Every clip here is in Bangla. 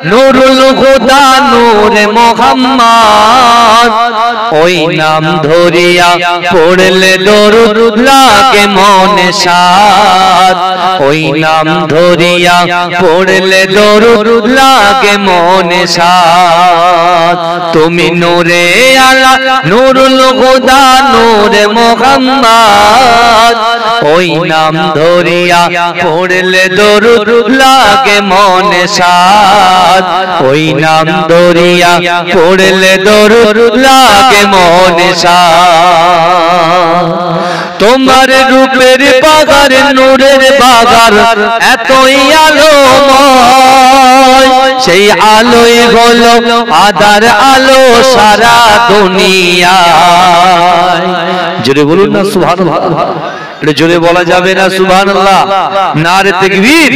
নূরুল হুদা নূরে মুহাম্মদ ওই নাম ধরিয়া পড়লে দরুদ লাগে মনে সাদ ওই নাম ধরিয়া পড়লে দরুদ লাগে মনে সাদ তুমি নূরে আলা নূরুল হুদা নূরে মুহাম্মদ ওই নাম ধরিয়া পড়লে দরুদ লাগে মনে সাদ ওই নাম ধরিয়া পড়লে দরুদ লাগে মনে সাদ তোমার রূপের বাগার নূরের বাগার এতই আলোময় সেই আলোই হলো আদার আলো সারা দুনিয়ায় জোরে বলুন না সুবহানাল্লাহ এটা জোরে বলা যাবে না সুবহানাল্লাহ নারে তাকবীর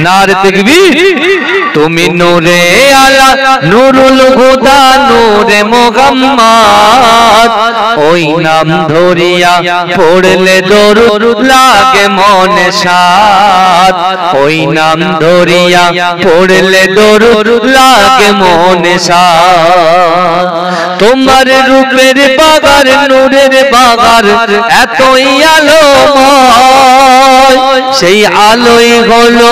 নারে তাকবীর তুমি নূরে আলা নূরুল হুদা নূরে মুহাম্মদ ওই নাম ধরিয়া পড়লে দরুদ লাগে মনে সাদ ওই নাম ধরিয়া পড়লে দরুদ লাগে মনে সাদ তোমার রূপের বাগার নূরের বাগার এতই আলোময় সেই আলোই হলো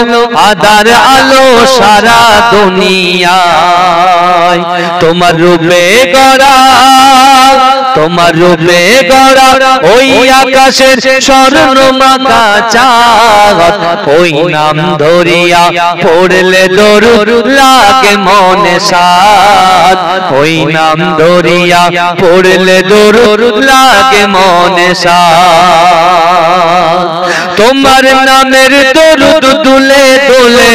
আদার আলো সারা দুনিয়ায় তোমার রূপে গড়া তোমার রূপে গড়া ওই আকাশের স্বর্ণমাখা চাঁদ ওই নাম ধরিয়া পড়লে দরুদ লাগে মনে সাদ ওই নাম ধরিয়া পড়লে দরুদ লাগে মনে সাদ তোমার নামের দরুদ দুলে দুলে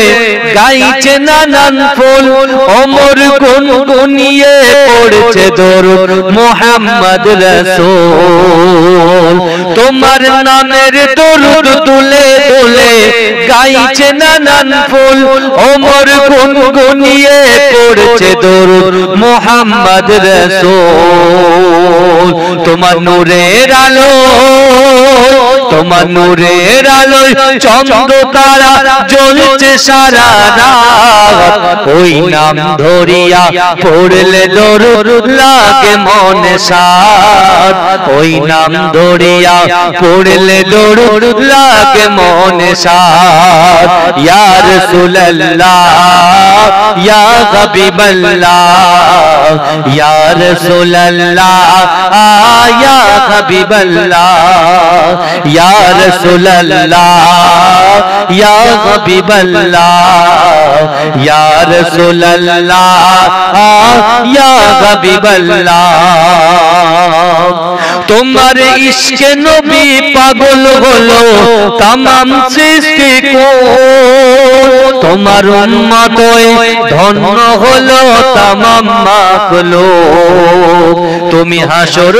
গাইছে নানান ফুল ওমর গুনগুনিয়ে পড়ছে দরুদ মুহাম্মদ রাসূল তোমার নামের দরুদ দুলে দুলে গাইছে নানান ফুল ওমর গুনগুনিয়ে পড়ছে দরুদ মুহাম্মদ রাসূল তোমার নূরের আলো তোমার নূরের আলোয় চন্দ্র তারা জ্বলছে সারা রাত ওই নাম ধরিয়া পড়লে দরুদ লাগে মনে সাদ ওই নাম ধরিয়া পড়লে দরুদ লাগে মনে সাদ ইয়া রাসূলুল্লাহ ইয়া হাবিবাল্লাহ ইয়া রাসূলুল্লাহ ইয়া হাবিবাল্লাহ ইয়া রাসূলুল্লাহ ইয়া হাবিবাল্লাহ ইয়া রাসূলুল্লাহ ইয়া হাবিবাল্লাহ তোমার ইশকে নবী পাগল হলো तमाम সৃষ্টি কোন তোমার উম্মতই ধন্য হলো तमाम মাখলুক তুমি হাসর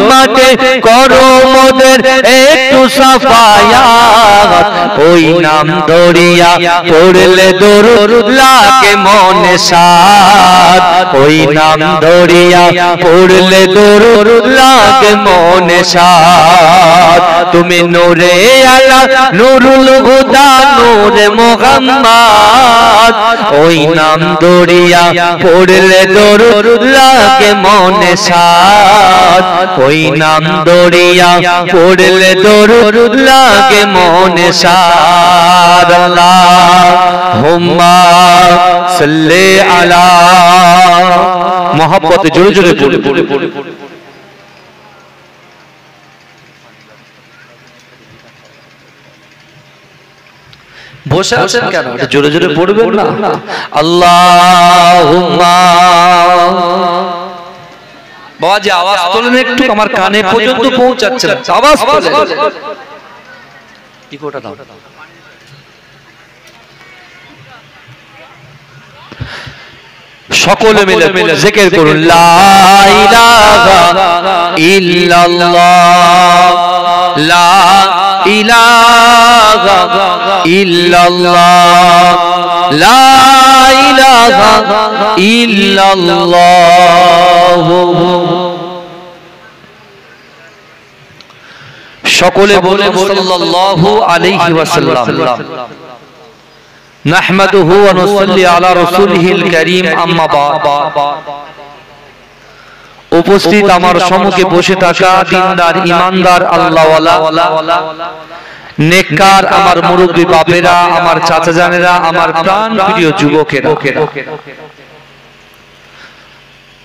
মাঠে করো মোদের একটু সাফায়াত ওই নাম ধরিয়া পড়লে দরুদ লাগে মনে সাদ ওই নাম ধরিয়া পড়লে দরুদ লাগে মনে সাদ তুমি নূরে আলা নূরুল হুদা নূরে মুহাম্মদ ওই নাম ধরিয়া পড়লে দরুদ লাগে মনে সাদ ওই নাম ধরিয়া পড়লে দরুদ লাগে মনে সাদ আল্লাহুম্মা সাল্লি আলা মোহাব্বতে জোরে জোরে পড়ে বসে আছেন কেন জোরে জোরে পড়বেন না আল্লাহুম্মা বাবা যে আওয়াজ তোলেন একটু আমার কানে পর্যন্ত পৌঁছাচ্ছে না আওয়াজ তোলেন ইকোটা দাও সকলে মিলে জিকির করুন লা ইলাহা ইল্লাল্লাহ লা ইলাহা ইল্লাল্লাহ লা ইলাহা ইল্লাল্লাহ সকলে বলে সাল্লাল্লাহু আলাইহি ওয়াসাল্লাম নাহমাদুহু ওয়া নুসাল্লি আলা রাসূলিহিল কারীম আম্মা বা'দ। উপস্থিত আমার সম্মুখে বসে থাকা দিনদার ঈমানদার আল্লাহওয়ালা নেককার আমার মুরব্বি বাপেরা, আমার চাচা জানেরা, আমার প্রাণ প্রিয় যুবকেরা,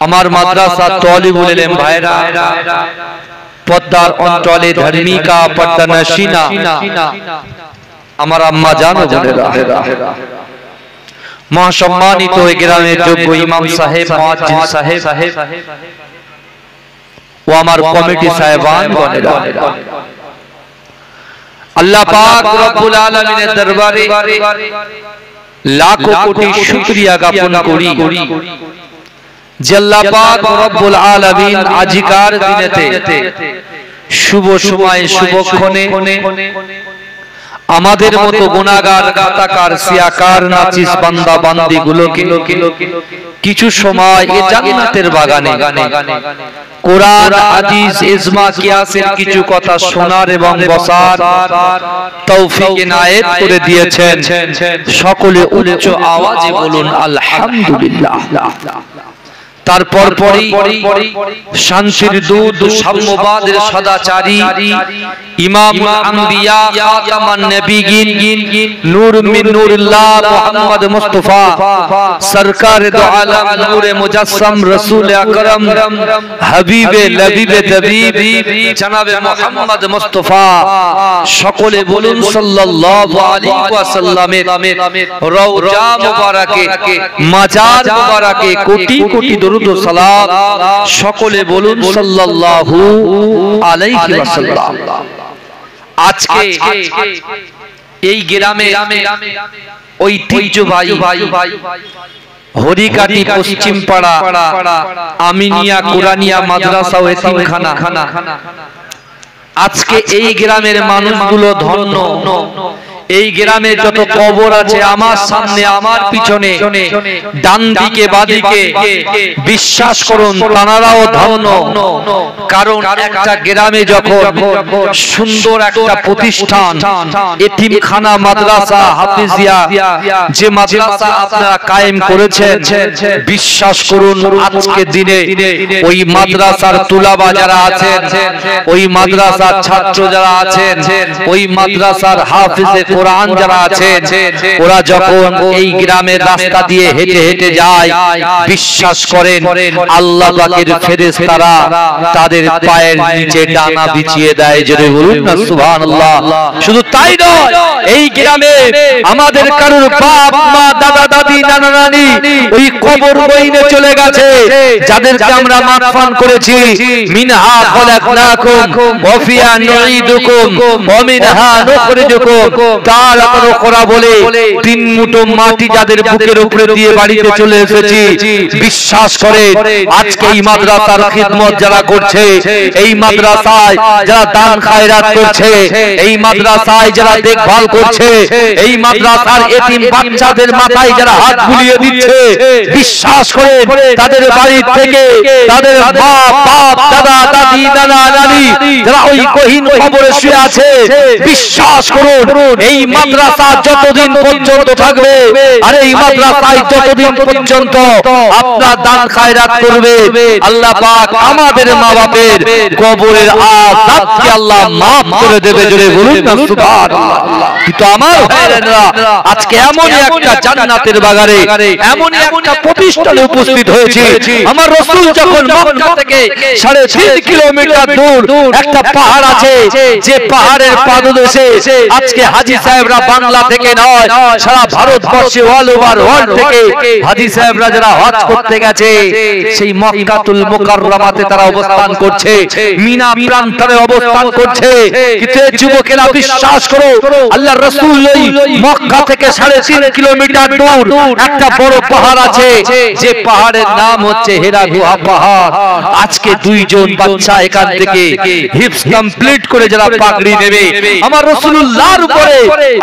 আমার মাদ্রাসা তালিবুল ইলম ভাইরা, পদ্মার অঞ্চলে ধার্মিকা পর্দানশীনা আমার আম্মা জান ও বোনেরা, মহাসম্মানিত এই গ্রামের যোগ্য ইমাম সাহেব, মুয়াজ্জিন সাহেব ও আমার কমিটি সাহেবান বোনেরা, আল্লাহ পাক রব্বুল আলামিনের দরবারে লাখো কোটি শুকরিয়া জ্ঞাপন করি যে আল্লাহ পাক রব্বুল আলামিন আজিকার দিনেতে শুভ সময় শুভক্ষণে আমাদের মতো গুনাহগার, খাতাকার, সিয়াকার, নাচিস বান্দা বান্দি গুলোকে কিছু সময় এই জান্নাতের বাগানে কোরআন, হাদিস, ইজমা, কিয়াসের কিছু কথা শোনার এবং বসার তৌফিক ইনায়েত করে দিয়েছেন। সকলে উচ্চ আওয়াজে বলুন আলহামদুলিল্লাহ। তারপর শান্তির দূত, সাম্যবাদের সদাচারী, ইমামুল আম্বিয়া, খাতামান নবিয়্যিন, নূর মিন নূরিল্লাহ মুহাম্মদ মুস্তাফা সরকার দো আলম, নূরে মুজাসসাম, রাসূল আকরাম, হাবিবে লবিবে তবিব জনাবে মুহাম্মদ মুস্তাফা, সকলে বলুন সাল্লাল্লাহু আলাইহি ওয়াসাল্লামের রওজা মুবারাকে, মাজার মুবারাকে কোটি কোটি দরুদ ও সালাত, সকলে বলুন সাল্লাল্লাহু আলাইহি ওয়াসাল্লাম। আজকে এই গ্রামে ঐতিহ্যবাহী হরিকাটি পশ্চিম পাড়া আমিনিয়া কুরানিয়া মাদ্রাসা ও এতিমখানা, আজকে এই গ্রামের মানুষগুলো ধন্য। এই গ্রামে যত কবর আছে, আমার সামনে, আমার পিছনে, ডান দিকে বাদিকে, বিশ্বাস করুন তানারাও ধন্য। কারণ একটা গ্রামে যখন সুন্দর একটা প্রতিষ্ঠান, এতিমখানা, মাদ্রাসা, হাফিজিয়া, যে মাদ্রাসা আপনারা কায়েম করেছেন, বিশ্বাস করুন আজকে দিনে ওই মাদ্রাসার তুলাবা যারা আছেন, ওই মাদ্রাসার ছাত্র যারা আছেন, ওই মাদ্রাসার হাফিজে কোরআন যারা আছেন, ওরা যখন এই গ্রামের রাস্তা দিয়ে হেঁটে হেঁটে যায়, বিশ্বাস করেন আল্লাহ পাকের ফেরেশতারা তাদের পায়ের নিচে ডানা বিছিয়ে দেয়। জোরে বলুন না সুবহানাল্লাহ। শুধু তাই নয়, এই গ্রামে আমাদের কারোর বাপ মা, দাদা দাদি, নানা নানি ওই কবর বইনে চলে গেছে, যাদেরকে আমরা মাগফিরাত করেছি। মিনহা খলাকনাকুম ওয়া ফিহা নুঈদুকুম ওয়া মিনহা নুখরিজুকুম। তার কোরা বলে 3 মুঠো মাটি যাদের বুকের উপরে দিয়ে বাড়িতে চলে এসেছি, বিশ্বাস করে আজকে এই মাদ্রাসার খিদমত যারা করছে, এই মাদ্রাসায় যারা দান খায়রাত করছে, এই মাদ্রাসায় যারা দেখভাল করছে, এই মাদ্রাসার এতিম বাচ্চাদের মাথায় যারা হাত বুলিয়ে দিচ্ছে, বিশ্বাস করে তাদের বাড়ি থেকে তাদের বাপ দাদা দাদি, নানা নানি যারা ওই গহীন কবরে শুয়ে আছে, বিশ্বাস করুন এই মাদ্রাসা যতদিন পর্যন্ত থাকবে, আর এই মাদ্রাসায় যতদিন পর্যন্ত আপনার দান খায়রাত করবে, আল্লাহ পাক আমাদের মা বাপের কবরের আযাবকে আল্লাহ maaf করে দেবে। জোরে বলুন না সুবহানাল্লাহ। কিন্তু আমার ভাইরা আজকে এমন একটা জান্নাতের বাগানে, এমন একটা প্রতিষ্ঠানে উপস্থিত হয়েছে। আমার রাসূল যখন মক্কা থেকে 3.5 কিলোমিটার দূর একটা পাহাড় আছে, যে পাহাড়ের পাদদেশে আজকে হাজী সাহেবরা বাংলা থেকে নয়, সারা ভারতবর্ষে অল ওভার ওয়ার্ল্ড থেকে হাজী সাহেবরা যারা হজ করতে গেছে, সেই মক্কাতুল মুকাররমাতে তারা অবস্থান করছে, মিনা প্রান্তরে অবস্থান করছে। কিন্তু যুবকেরা বিশ্বাস করো, আল্লাহর রাসূল এই মক্কা থেকে 3.5 কিলোমিটার দূর একটা বড় পাহাড় আছে, যে পাহাড়ের নাম হচ্ছে হেরা গুহা পাহাড়। আজকে 2 জন বাচ্চা এখান থেকে হিফজ কমপ্লিট করে যারা পাগড়ি নেবে, আমার রাসূলুল্লাহর উপরে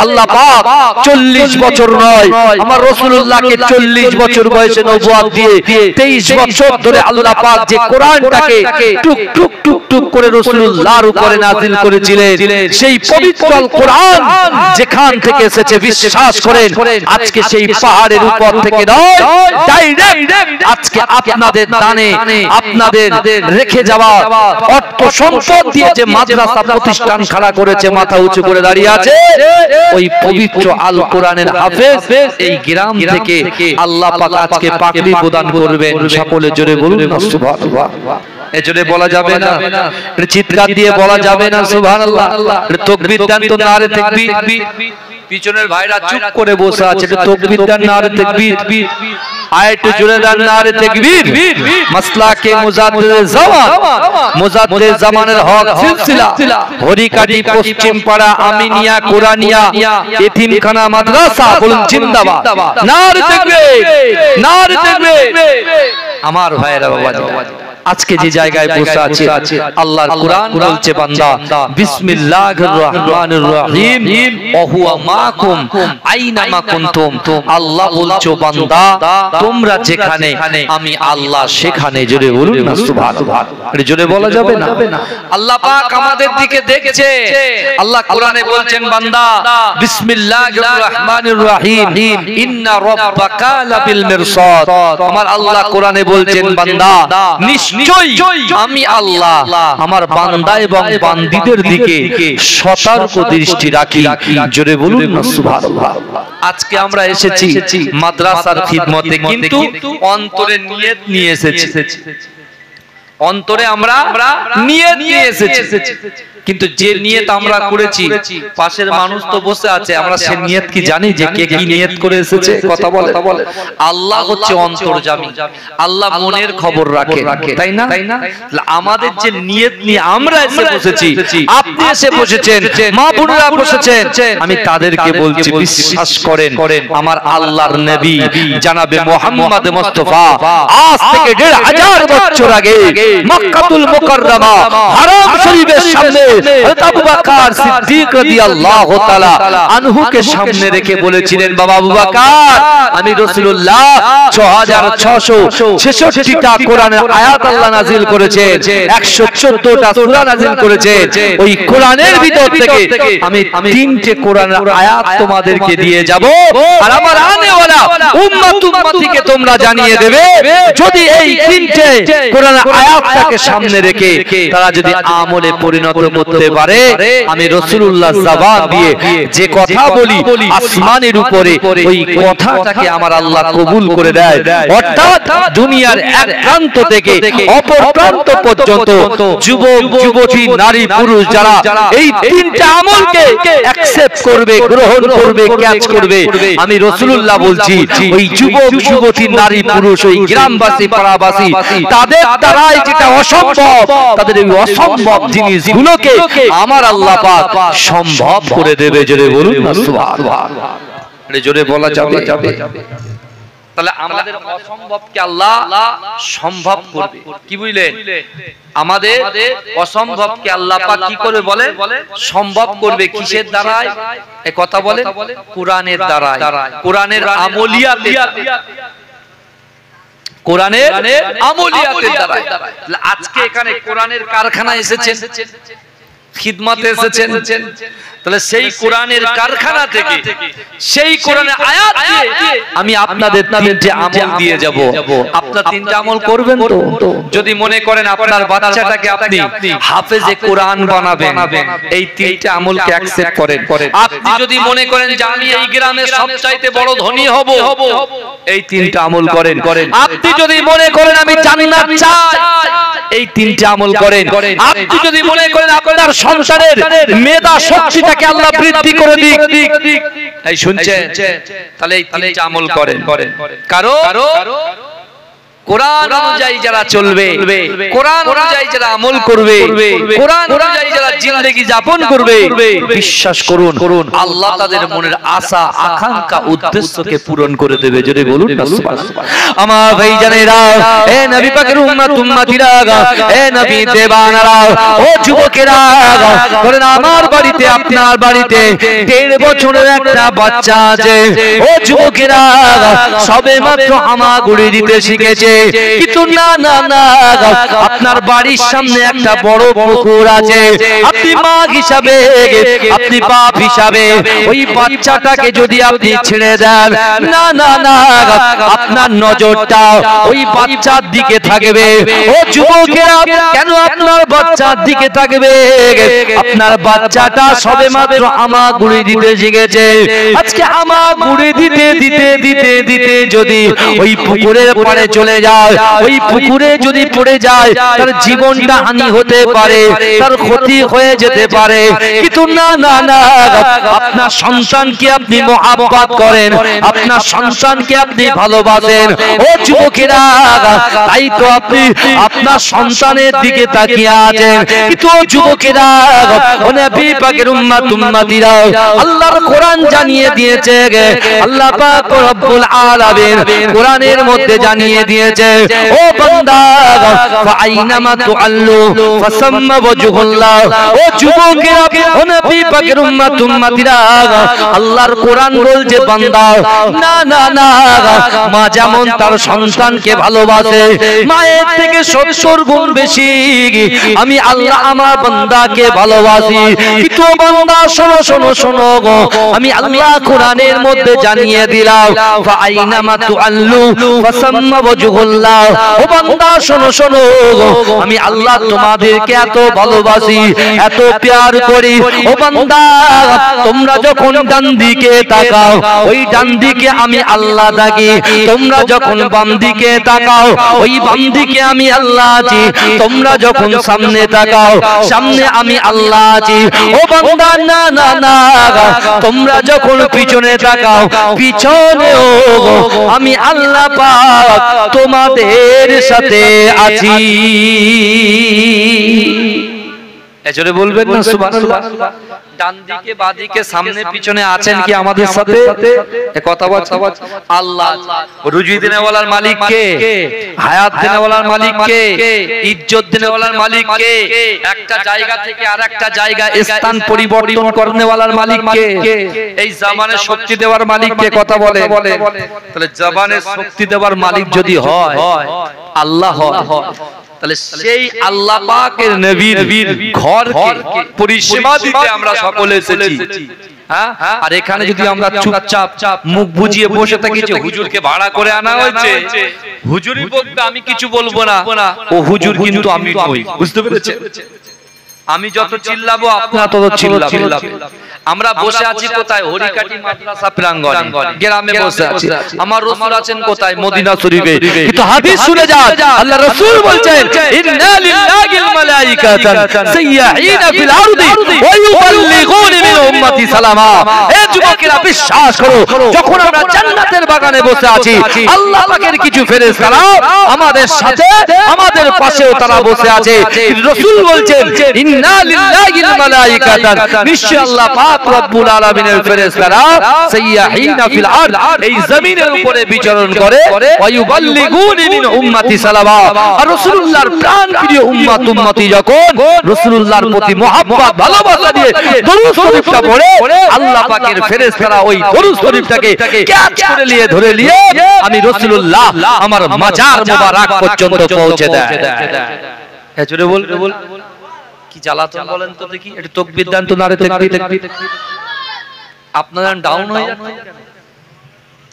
আল্লাহ পাক 40 বছর নয় আমার রাসূলুল্লাহকে 40 বছর বয়সে নবুয়ত দিয়ে 23 বছর ধরে আল্লাহ পাক যে কোরআনটাকে টুক টুক টুক টুক করে রাসূলুল্লাহর উপরে নাযিল করেছিলেন সেই পবিত্র আল কোরআন যেখান থেকে এসেছে বিশ্বাস করেন আজকে সেই পাহাড়ের উপর থেকে নয় ডাইরেক্ট আজকে আপনাদের দানে আপনাদের রেখে যাওয়া অর্থ সম্পদ দিয়ে যে মাদ্রাসা প্রতিষ্ঠান খাড়া করেছে মাথা উঁচু করে দাঁড়িয়ে আছে ওই পবিত্র আল কোরআনের হাফেজ এই গ্রাম থেকে আল্লাহ পাক আজকে পাগড়ি প্রদান করবেন সকলে জোরে বলুন সুবহানাল্লাহ এজন্য বলা যাবে না চিৎকার দিয়ে বলা যাবে না সুবহানাল্লাহ তাকবীর দেন তো নারে তাকবীর পিছনের ভাইরা চুপ করে বসে আছে তাকবীর দেন নারে তাকবীর আয়াতে জুড়ে দেন নারে তাকবীর মাসলাকে মুজাদ্দিদে জামান মুজাদ্দিদে জামানের হক সিলসিলা হরিকাটি পশ্চিম পাড়া আমিনিয়া কোরআনিয়া এতিমখানা মাদ্রাসা বলুন জিন্দাবাদ নারে তাকবীর নারে তাকবীর আমার ভাইরা বাবাজি আজকে যে জায়গায় বসে আছে আল্লাহর কোরআন বলছে বান্দা বিসমিল্লাহির রহমানির রহিম ওয়া হুয়া মাকুম আইনামা কুনতুম আল্লাহ বলছো বান্দা তোমরা যেখানে আমি আল্লাহ সেখানে জোরে বলুন না সুবহানাল্লাহ এটা জোরে বলা যাবে না আল্লাহ পাক আমাদের দিকে দেখছে আল্লাহ কোরআনে বলছেন বান্দা বিসমিল্লাহির রহমানির রহিম ইন্না রাব্বাকা লাবিল মিরসাদ আমার আল্লাহ কোরআনে বলছেন বান্দা নিশ্চয়ই আমি আল্লাহ আমার বান্দা এবং বান্দীদের দিকে সতর্ক দৃষ্টি রাখি জোরে বলুন না সুবহানাল্লাহ আজকে আমরা এসেছি মাদ্রাসার খিদমতে কিন্তু অন্তরে নিয়ত নিয়ে এসেছি অন্তরে আমরা নিয়ত নিয়ে এসেছি কিন্তু যে নিয়ত আমরা করেছি পাশের মানুষ তো বসে আছে আমরা সে নিয়ত কি জানি যে কে কি নিয়ত করে এসেছে কথা বলে আল্লাহ হচ্ছে অন্তর্যামী আল্লাহ মনের খবর রাখে তাই না আমাদের যে নিয়ত নিয়ে আমরা এসে বসেছি আপনি এসে বসেছেন মা বোনেরা বসেছেন আমি তাদেরকে বলছি বিশ্বাস করেন আমার আল্লাহর নবী জনাবে মুহাম্মদ মুস্তাফা আজ থেকে 1500 বছর আগে মক্কাতুল মুকাররমা হারাম শরীফের সামনে হযরত আবু বকর সিদ্দিক রাদিয়াল্লাহু তাআলা আনহু কে সামনে রেখে বলেছিলেন বাবা আবু বকর আমি রাসূলুল্লাহ 6666 টা কোরআনের আয়াত আল্লাহ নাযিল করেছেন 114 টা সূরা নাযিল করেছেন ওই কোরআনের ভিতর থেকে আমি তিনটে কোরআনের আয়াত তোমাদেরকে দিয়ে যাব আর আমার আনেওয়ালা উম্মতকে তোমরা জানিয়ে দেবে যদি এই তিনটে কোরআনের আয়াতটাকে সামনে রেখে তারা যদি আমলে পরিণত করতে পারে আমি রাসূলুল্লাহ জবান দিয়ে যে কথা বলি আসমানের উপরে ওই কথাটাকে আমার আল্লাহ কবুল করে দেয় অর্থাৎ দুনিয়ার এক প্রান্ত থেকে অপর প্রান্ত পর্যন্ত যুবক যুবতী নারী পুরুষ যারা এই তিনটা আমলকে অ্যাকসেপ্ট করবে গ্রহণ করবে ক্যাচ করবে আমি রাসূলুল্লাহ বলছি ওই যুবক যুবতী নারী পুরুষ ওই গ্রামবাসী পাড়াবাসী তাদের দ্বারাই যেটা অসম্ভব তাদের এই অসম্ভব জিনিসগুলোকে আমার আল্লাহ পাক সম্ভব করে দেবে জোরে বলুন না সুবহানাল্লাহ এটা জোরে বলা যাবে তাহলে আমাদের অসম্ভবকে আল্লাহ সম্ভব করবে কি বুঝলেন আমাদের অসম্ভবকে আল্লাহ পাক কি করে বলে সম্ভব করবে কিসের দ্বারায় এই কথা বলে কোরআনের দ্বারায় কোরআনের আমলিয়াতে কোরআনের আমলিয়াতের দ্বারা আজকে এখানে কোরআনের কারখানা এসেছেন খিদমতে এসেছেন তাহলে সেই কোরআনের কারখানা থেকে সেই কোরআনের আয়াত দিয়ে আমি আপনাদের তিনটে আমল দিয়ে যাব আপনারা তিনটে আমল করবেন তো যদি মনে করেন আপনার বাচ্চাটাকে আপনি হাফেজে কোরআন বানাবেন এই তিনটে আমলকে অ্যাকসেপ্ট করেন আপনি যদি মনে করেন যে আমি এই গ্রামের সবচাইতে বড় ধনী হব এই তিনটে আমল করেন আপনি যদি মনে করেন আমি জান্নাত চাই এই তিনটে আমল করেন আপনি যদি মনে করেন আপনার সংসারের মেধা শক্তিটাকে আল্লাহ বৃদ্ধি করে দিক এই শুনছেন তাহলে এই তিনটে আমল করেন কারো কোরআন অনুযায়ী যারা চলবে, কোরআন অনুযায়ী যারা আমল করবে, কোরআন অনুযায়ী যারা জিন্দেগি যাপন করবে, বিশ্বাস করুন আল্লাহ তাদের মনের আশা আকাঙ্ক্ষা উদ্দেশ্যকে পূরণ করে দেবে। যদি বলুন আমার ভাইজানেরা, এ নবী পাকের উম্মত উম্মতিরা, এ নবী দেবানারা, ও যুবকেরা, বলেন আমার বাড়িতে আপনার বাড়িতে 1.5 বছরের একটা বাচ্চা আছে। ও যুবকেরা, সবে মাত্র হামাগুড়ি দিতে শিখেছে, কিন্তু না না না, আপনার বাড়ির সামনে একটা বড় পুকুর আছে। আপনি মা হিসাবে, আপনি বাপ হিসাবে ওই বাচ্চাটাকে যদি আপনি ছেড়ে দেন, না না না, আপনার নজরটা ওই বাচ্চার দিকে থাকবে। ও যুবকেরা, কেন আপনার বাচ্চার দিকে থাকবে? আপনার বাচ্চাটা সবে মাত্র হামাগুড়ি দিতে শিখেছে। আজকে হামাগুড়ি দিতে দিতে দিতে দিতে যদি ওই পুকুরের পাড়ে চলে যায়, ওই পুকুরে যদি পড়ে যায়, তার জীবনটা হানি হতে পারে, তার ক্ষতি হয়ে যেতে পারে। কিন্তু না না না, আপনার সন্তানকে আপনি মহব্বত করেন, আপনার সন্তানকে আপনি ভালোবাসেন। ও যুবকেরা, তাই তো আপনি আপনার সন্তানের দিকে তাকিয়ে আছেন। কিন্তু ও যুবকেরা, ও নবী পাকের উম্মত উম্মতিরা, আল্লাহর কোরআন জানিয়ে দিয়েছে, আল্লাহ পাক রব্বুল আলামিন কোরআনের মধ্যে জানিয়ে দিয়েছে, ও বান্দা ফাইনামা তুআল্লু ফাসাম্মা ওয়াজহুল্লাহ। ও যুবকেরা, ও নবী পাকের উম্মত উম্মতিরা, আল্লাহর কোরআন বলছে বান্দা, না না না, মা যেমন তার সন্তানকে ভালোবাসে, মায়ের থেকে 70 গুণ বেশি আমি আল্লাহ আমার বান্দাকে ভালোবাসি। কিন্তু বান্দা শোনো শোনো শোনো গো, আমি আল্লাহ কোরআনের মধ্যে জানিয়ে দিলাম, ফাইনামা তুআল্লু ফাসাম্মা ওয়াজহুল্লাহ। ও বান্দা শোনো শোনো, আমি আল্লাহ তোমাদেরকে এত ভালোবাসি, এত প্যার করি। ও বান্দা, তোমরা যখন ডান দিকে তাকাও, ওই ডান দিকে আমি আল্লাহ থাকি। তোমরা যখন বাম দিকে তাকাও, ওই বাম দিকে আমি আল্লাহ আছি। তোমরা যখন সামনে তাকাও, সামনে আমি আল্লাহ আছি। ও বান্দা, না না না, তোমরা যখন পিছনে তাকাও, পিছনেও আমি আল্লাহ পাক তোমাদের সাথে আছি। এজন্য বলবেন না সুবহানাল্লাহ। ডান দিকে বাঁ দিকে সামনে পিছনে আছেন কি আমাদের সাথে? এ কথা বলছে আল্লাহ। রুজি দেনে ওয়ালার মালিক কে? হায়াত দেনে ওয়ালার মালিক কে? ইজ্জত দেনে ওয়ালার মালিক কে? একটা জায়গা থেকে আরেকটা জায়গা স্থান পরিবর্তন করনে ওয়ালার মালিক কে? এই জবানের শক্তি দেওয়ার মালিক কে? কথা বলে। তাহলে জবানের শক্তি দেওয়ার মালিক যদি হয় আল্লাহ হয়, তাহলে সেই আল্লাহ পাকের নবীর ঘরকে পরিষেবা দিতে আমরা সকলে এসেছি। হ্যাঁ, আর এখানে যদি আমরা চুপচাপ মুখ বুজিয়ে বসে থাকি যে হুজুরকে ভাড়া করে আনা হয়েছে, হুজুরি বলতে আমি কিছু বলবো না, ও হুজুর কিন্তু আমি নই। বুঝতে পেরেছেন? আমি যত চিল্লাবো আপনারা তত চিল্লাবেন। আমরা বসে আছি কোথায়? হরিকাটি মাদ্রাসা প্রাঙ্গণে, গ্রামে বসে আছি। আমার রাসূল আছেন কোথায়? মদিনা শরীফে। কিন্তু হাদিস শুনে যান, আল্লাহ রাসূল বলছেন, ইন্না লিল্লাহিল মালাইকাতান সাইয়্যাহিনা ফিল আরদি ওয়া ইউবাল্লিগুনা মিন উম্মতি সালামা। এ যুবকেরা বিশ্বাস করো, যখন আমরা জান্নাতের বাগানে বসে আছি, আল্লাহ পাকের কিছু ফেরেশতারা আমাদের সাথে, আমাদের পাশেও তারা বসে আছে। রাসূল বলছেন, ইন্না লিল্লাহিল মালাইকাতান, নিশ্চয় আল্লাহ পাক রব্বুল আলামিনের ফেরেশতারা সাইয়্যাহিনা ফিল আরদ, এই জমিনের উপরে বিচরণ করে, ওয়া ইউবাল্লিগুনা মিন উম্মতি সালামা। আর রাসূলুল্লাহর প্রাণ প্রিয় উম্মত উম্মতি যখন রাসূলুল্লাহর প্রতি মহব্বত ভালোবাসা দিয়ে দরুদ শরীফটা পড়ে, আল্লাহ পাকের ফেরেশতারা ওই দরুদ শরীফটাকে ক্যাচ করে নিয়ে ধরে নিয়ে আমি রাসূলুল্লাহ আমার মাজার মোবারক পর্যন্ত পৌঁছে দেয়। এজন্য বল কি জ্বালাতন বলেন তো দেখি, একটু তাকবীর দেন তো, নারে তাকবীর। আপনারা ডাউন হয়ে যাচ্ছে।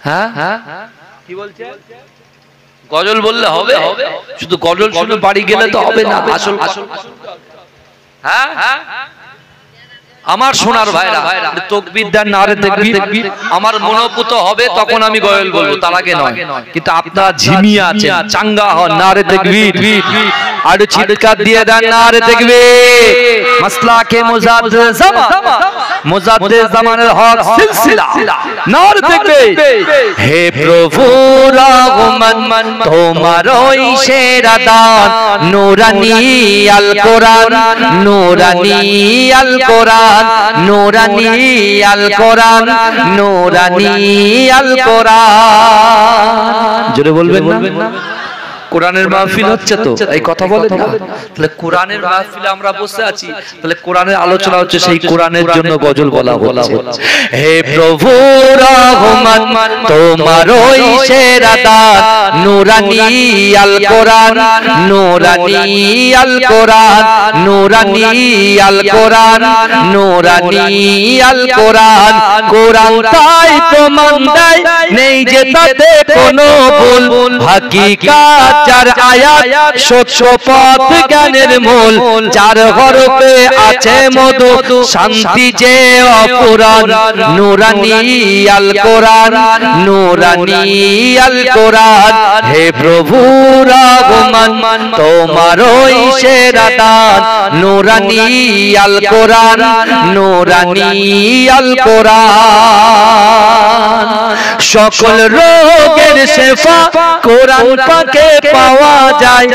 হ্যাঁ হ্যাঁ, কি বলছে? গজল বললে হবে? শুধু গজল শুনে বাড়ি গেলে তো হবে না, আসল। হ্যাঁ হ্যাঁ, আমার সোনার ভাইরা তাকবীর দেন নারে তাকবীর। আমার মনোপুত হবে তখন আমি গয়ল বলবো, তার আগে নয়। কিন্তু আপনারা ঝিমিয়ে আছেন, চাঙ্গা হন, নারে তাকবীর। আর চিৎকার দিয়ে দেন নারে তাকবীর। মাসলাকে মুজাদ্দিদ জামান, মুজাদ্দিদ জামানের হক সিলসিলা, নারে তাকবীর। হে প্রভু রহমান তোমারই সেরা দান, নূরানী আল কোরআন, নূরানী আল কোরআন, নূরানী আল কোরআন, নূরানী আল কোরআন। জোরে বলবেন না? কোরআনের মাহফিল হচ্ছে তো, এই কথা বলেন না? তাহলে কোরআনের মাহফিলে আমরা বসে আছি, তাহলে কোরআনের আলোচনা হচ্ছে, সেই কোরআনের জন্য গজল বলা হচ্ছে। হে প্রভু রহমান তোমারই সেরা দান, নূরানী আল কোরআন, নূরানী আল কোরআন, নূরানী আল কোরআন, নূরানী আল কোরআন। কোরআন তাই প্রমাণ দেয় নেই যে তাতে কোনো ভুল, হাকিকাত যার আয়াত সত্য পথ জ্ঞানের মূল, যার হরফে আছে মধু শান্তি যে অপুরাণ, নূরানী আল কোরআন, নূরানী আল কোরআন। হে প্রভু রহমান তোমারই সেরা দান, নূরানী আল কোরআন, নূরানী আল কোরআন। সকল রোগের শেফা কোরআন পাকে পাওয়া যায়,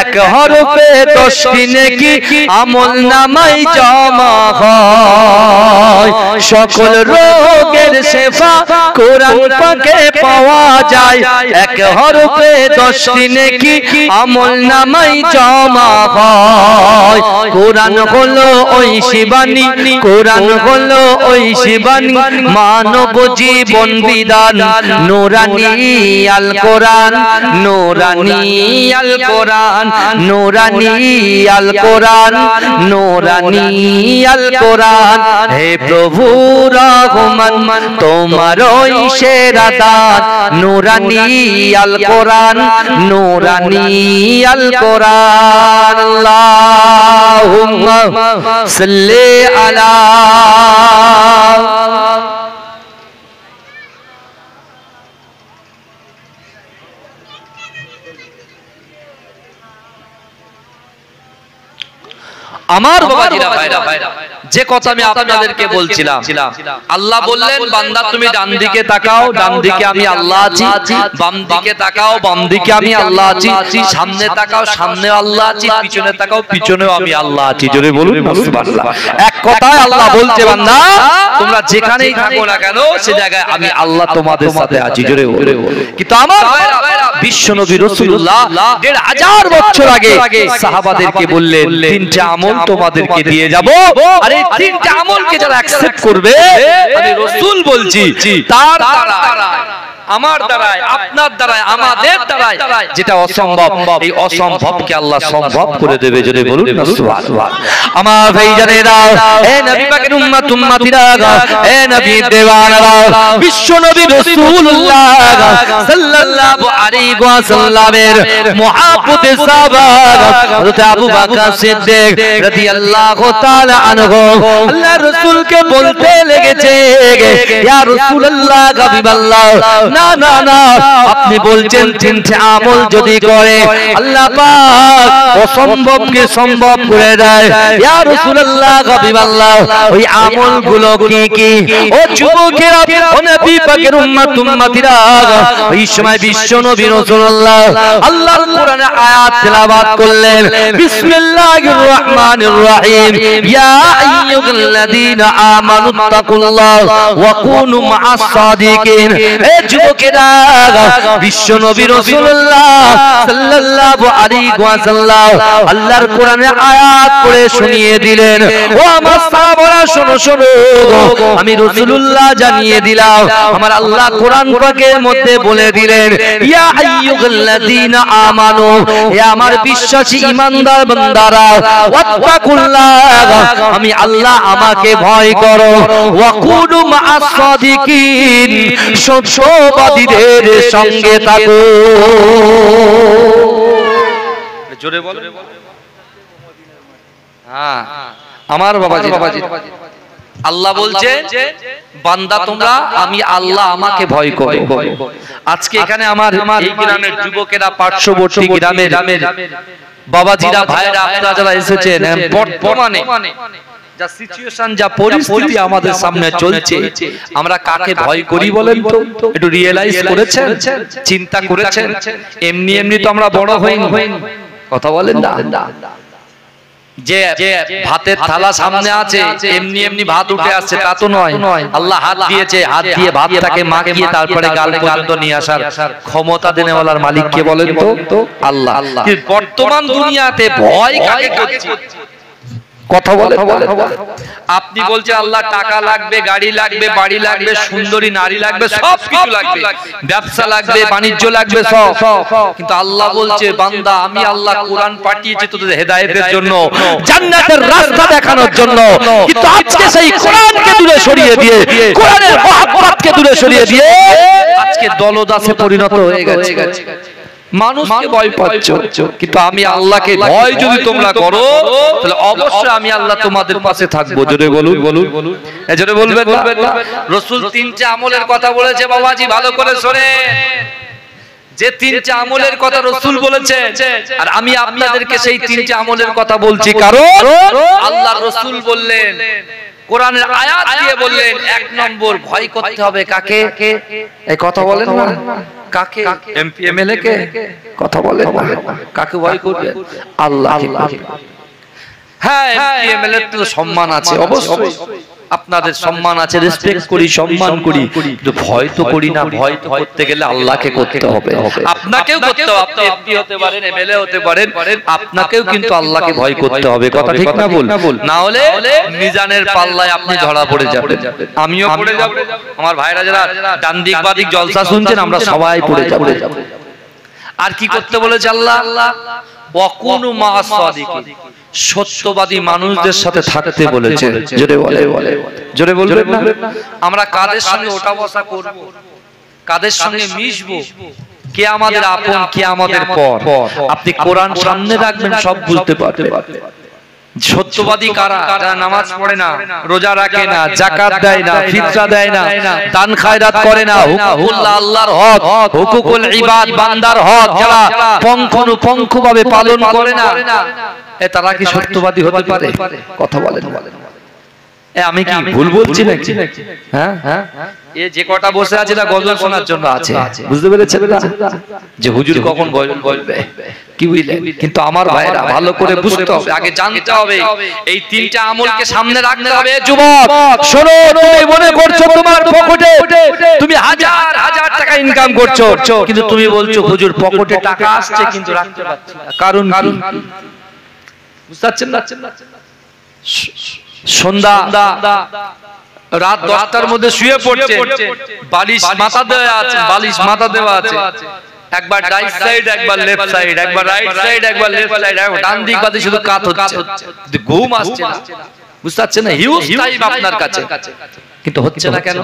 এক হরফে 10টি নেকি আমল নামাই জমা হয়। সকল রোগের শেফা কোরআন পাকে পাওয়া যায়, এক হরফে 10টি নেকি আমল নামাই জমা হয়। কোরআন হলো ওই শিবানী, কোরআন হলো ওই শিবানী, মানব জীবন বিধান, নূরানী আল কোরআন, নূরানী আল কোরআন, নূরানী আল কোরআন, নূরানী আল কোরআন। হে প্রভু রহমান তোমারই সেরা দান, নূরানী আল কোরআন, নূরানী আল কোরআন। আল্লাহুম্মা সাল্লি আলা আমার বাবাজিরা ভাইরা, যে কথা আমি আপনাদেরকে বলছিলাম, আল্লাহ বললেন বান্দা তুমি ডান দিকে তাকাও, ডান দিকে আমি আল্লাহ আছি, বাম দিকে তাকাও, বাম দিকে আমি আল্লাহ আছি, সামনে তাকাও, সামনে আল্লাহ আছি, পিছনে তাকাও, পিছনেও আমি আল্লাহ আছি। জোরে বলুন সুবহানাল্লাহ। এক কথায় আল্লাহ বলছে বান্দা তোমরা যেখানেই থাকো না কেন সে জায়গায় আমি আল্লাহ তোমাদের সাথে আছি। জোরে বলুন। কিন্তু আমার বিশ্ব নবী রাসূলুল্লাহ ১৫০০ বছর আগে সাহাবাদেরকে বললেন তিনটা আমল তোমাদেরকে দিয়ে যাব, আর এই তিনটা আমলকে যারা অ্যাকসেপ্ট করবে, আমি রাসূল বলছি তার দ্বারা, আমার দ্বারায়, আপনার দ্বারায়, আমাদের দ্বারায় যেটা অসম্ভব, এই অসম্ভবকে আল্লাহ সম্ভব করে দেবে। যদি বলুন না সুবহানাল্লাহ। আমার ভাইজানেরা, এ নবী পাকের উম্মত উম্মতিরা, এ নবী দেওয়ানারা, বিশ্ব নবী রাসূলুল্লাহ সাল্লাল্লাহু আলাইহি ওয়াসাল্লামের মুহাব্বতে সাহাবা হযরত আবু বকর সিদ্দিক রাদিয়াল্লাহু তাআলা আনহু আল্লাহর রাসূলকে বলতে লেগেছে, ইয়া রাসূলুল্লাহ হাবিবাল্লাহ, না না না, আপনি বলছেন তিনটে আমল যদি করে আল্লাহ পাক অসম্ভবকে সম্ভব করে দেয়। ইয়া রাসূলুল্লাহ হাবিবাল্লাহ, ওই আমলগুলো কি কি? ও যুবকেরা, ও নবী পাকের উম্মত উম্মতিরা, ওই সময় বিশ্ব নবী রাসূলুল্লাহ আল্লাহর কোরআনে আয়াত তেলাওয়াত করলেন, বিসমিল্লাহির রহমানির রহিম, ইয়া আইয়ুহাল্লাযীনা আমানুত্তাকুল্লাহ ওয়া কুনু মা'আস সাদিকিন। এ যুবকেরা, বিশ্ব নবী রাসূলুল্লাহ সাল্লাল্লাহু আলাইহি ওয়াসাল্লাম আল্লাহর কোরআনে আয়াত পড়ে শুনিয়ে দিলেন। ও আমার সাহাবারা শোনো শোনো, আমি রাসূলুল্লাহ জানিয়ে দিলাম, আমার আল্লাহ কোরআন পাকের মধ্যে বলে দিলেন, ইয়া আইয়ুহাল্লাযীনা আমানু, হে আমার বিশ্বাসী ঈমানদার বান্দারা, ওয়াত্তাকুল্লাহ, আমি আল্লাহ আমাকে ভয় করো, ওয়া কুনু মা'আস সাদিকিন, সত্যবাদীদের সঙ্গে থাকো। জোরে বলো। হ্যাঁ আমার বাবাজি, আল্লাহ বলছে বান্দা তোমরা আমি আল্লাহ আমাকে ভয় করো। আজকে এখানে আমার এই গ্রামের যুবকেরা পার্শ্ববর্তী গ্রামের বাবাজিরা ভাইরা আপনারা যারা এসেছেন বর্তমানে যা সিচুয়েশন যা পরিস্থিতি আমাদের সামনে চলছে আমরা কাকে ভয় করি বলেন তো একটু রিয়েলাইজ করেছেন চিন্তা করেছেন এমনি এমনি তো আমরা বড় হইনি কথা বলেন না যে ভাতের থালা সামনে আছে এমনি এমনি ভাত উঠে আসছে তা তো নয় আল্লাহ হাত দিয়েছে হাত দিয়ে ভাতটাকে মাখিয়ে তারপরে গাল পর্যন্ত নিয়ে আসার ক্ষমতা দেনেওয়ালার মালিক কে বলেন তো আল্লাহ বর্তমান দুনিয়াতে ভয় কাকে করছে কথা বলে আপনি বলছেন আল্লাহ টাকা লাগবে গাড়ি লাগবে বাড়ি লাগবে সুন্দরী নারী লাগবে সব কিছু লাগবে ব্যবসা লাগবে বাণিজ্য লাগবে সব কিন্তু আল্লাহ বলছে বান্দা আমি আল্লাহ কোরআন পাঠিয়েছি তোদের হেদায়েতের জন্য জান্নাতের রাস্তা দেখানোর জন্য কিন্তু আজকে সেই কোরআনকে দূরে সরিয়ে দিয়ে কোরআনের মহব্বতকে দূরে সরিয়ে দিয়ে আজকে দলদাসে পরিণত হয়ে গেছে মানুষকে ভয় পাচ্ছ কিন্তু আমি আল্লাহকে ভয় যদি তোমরা করো তাহলে অবশ্যই আমি আল্লাহ তোমাদের পাশে থাকবো জোরে বলুন জোরে বলবেন না রাসূল তিনটা আমলের কথা বলেছে বাবাজি ভালো করে শুনেন যে তিনটা আমলের কথা রাসূল বলেছে আর আমি আপনাদেরকে সেই তিনটা আমলের কথা বলছি কারণ আল্লাহর রাসূল বললেন কোরআনের আয়াত দিয়ে বললেন এক নম্বর ভয় করতে হবে কাকে এই কথা বলেন না কাকে এমপি এমএলএ কে কথা বলেন কাকে ভয় করবে আল্লাহ হ্যাঁ এমপি এমএলএ তো সম্মান আছে অবশ্যই আপনাদের সম্মান আছে রেসপেক্ট করি সম্মান করি কিন্তু ভয় তো করি না ভয় তো করতে গেলে আল্লাহকে করতে হবে আপনাকেও করতে হবে আপনি এমপি হতে পারেন এমএলএ হতে পারেন আপনাকেও কিন্তু আল্লাহকে ভয় করতে হবে কথা ঠিক না বল না হলে মিজানের পাল্লায় আপনি ধরা পড়ে যাবেন আমিও পড়ে যাব আমার ভাইরা যারা ডান দিক বাঁ দিক জলসা শুনছেন আমরা সবাই পড়ে যাব আর কি করতে বলেছে আল্লাহ ওয়াকুনু মা'আস সাদিকিন সত্যবাদী মানুষদের সাথে থাকতে বলেছে জোরে বলবেন না আমরা কাদের সঙ্গে ওঠা বসা করব কাদের সঙ্গে মিশবো কে আমাদের আপন কে আমাদের পর আপনি কোরআন সামনে রাখবেন সব বুঝতে পারবেন সত্যবাদী কারা যারা নামাজ পড়ে না রোজা রাখে না যাকাত দেয় না ফিতরা দেয় না দান খায়রাত করে না হুকুকুল্লাহ আল্লাহর হক হুকুকুল ইবাদ বান্দার হক যারা পঙ্খভাবে পালন করে না তারা কি সত্যবাদী হতে পারে কথা বলেন আমি কি ভুল বলছি নাকি হ্যাঁ এ যে কটা বসে আছে না গজল শোনার জন্য আছে বুঝতে পেরেছেন না যে হুজুর কখন গজল বলবে কি বুঝলেন কিন্তু আমার ভাইরা ভালো করে বুঝতে হবে আগে জানতে হবে এই তিনটা আমলকে সামনে রাখতে হবে যুবক শোনো তুমি মনে করছো তোমার পকেটে তুমি হাজার হাজার টাকা ইনকাম করছো কিন্তু তুমি বলছো হুজুর পকেটে টাকা আসছে কিন্তু রাখতে পারছি না কারণ বুঝতে পারছেন না সন্ধ্যা রাত 10টার মধ্যে শুয়ে পড়ছে বালিশ মাথা দেওয়া আছে একবার রাইট সাইড একবার লেফট সাইড একবার রাইট সাইড একবার লেফট সাইড ডান দিক বাদে শুধু কাত হচ্ছে ঘুম আসছে না বুঝতে পারছেন না হিউজ টাইম আপনার কাছে কিন্তু হচ্ছে না কেন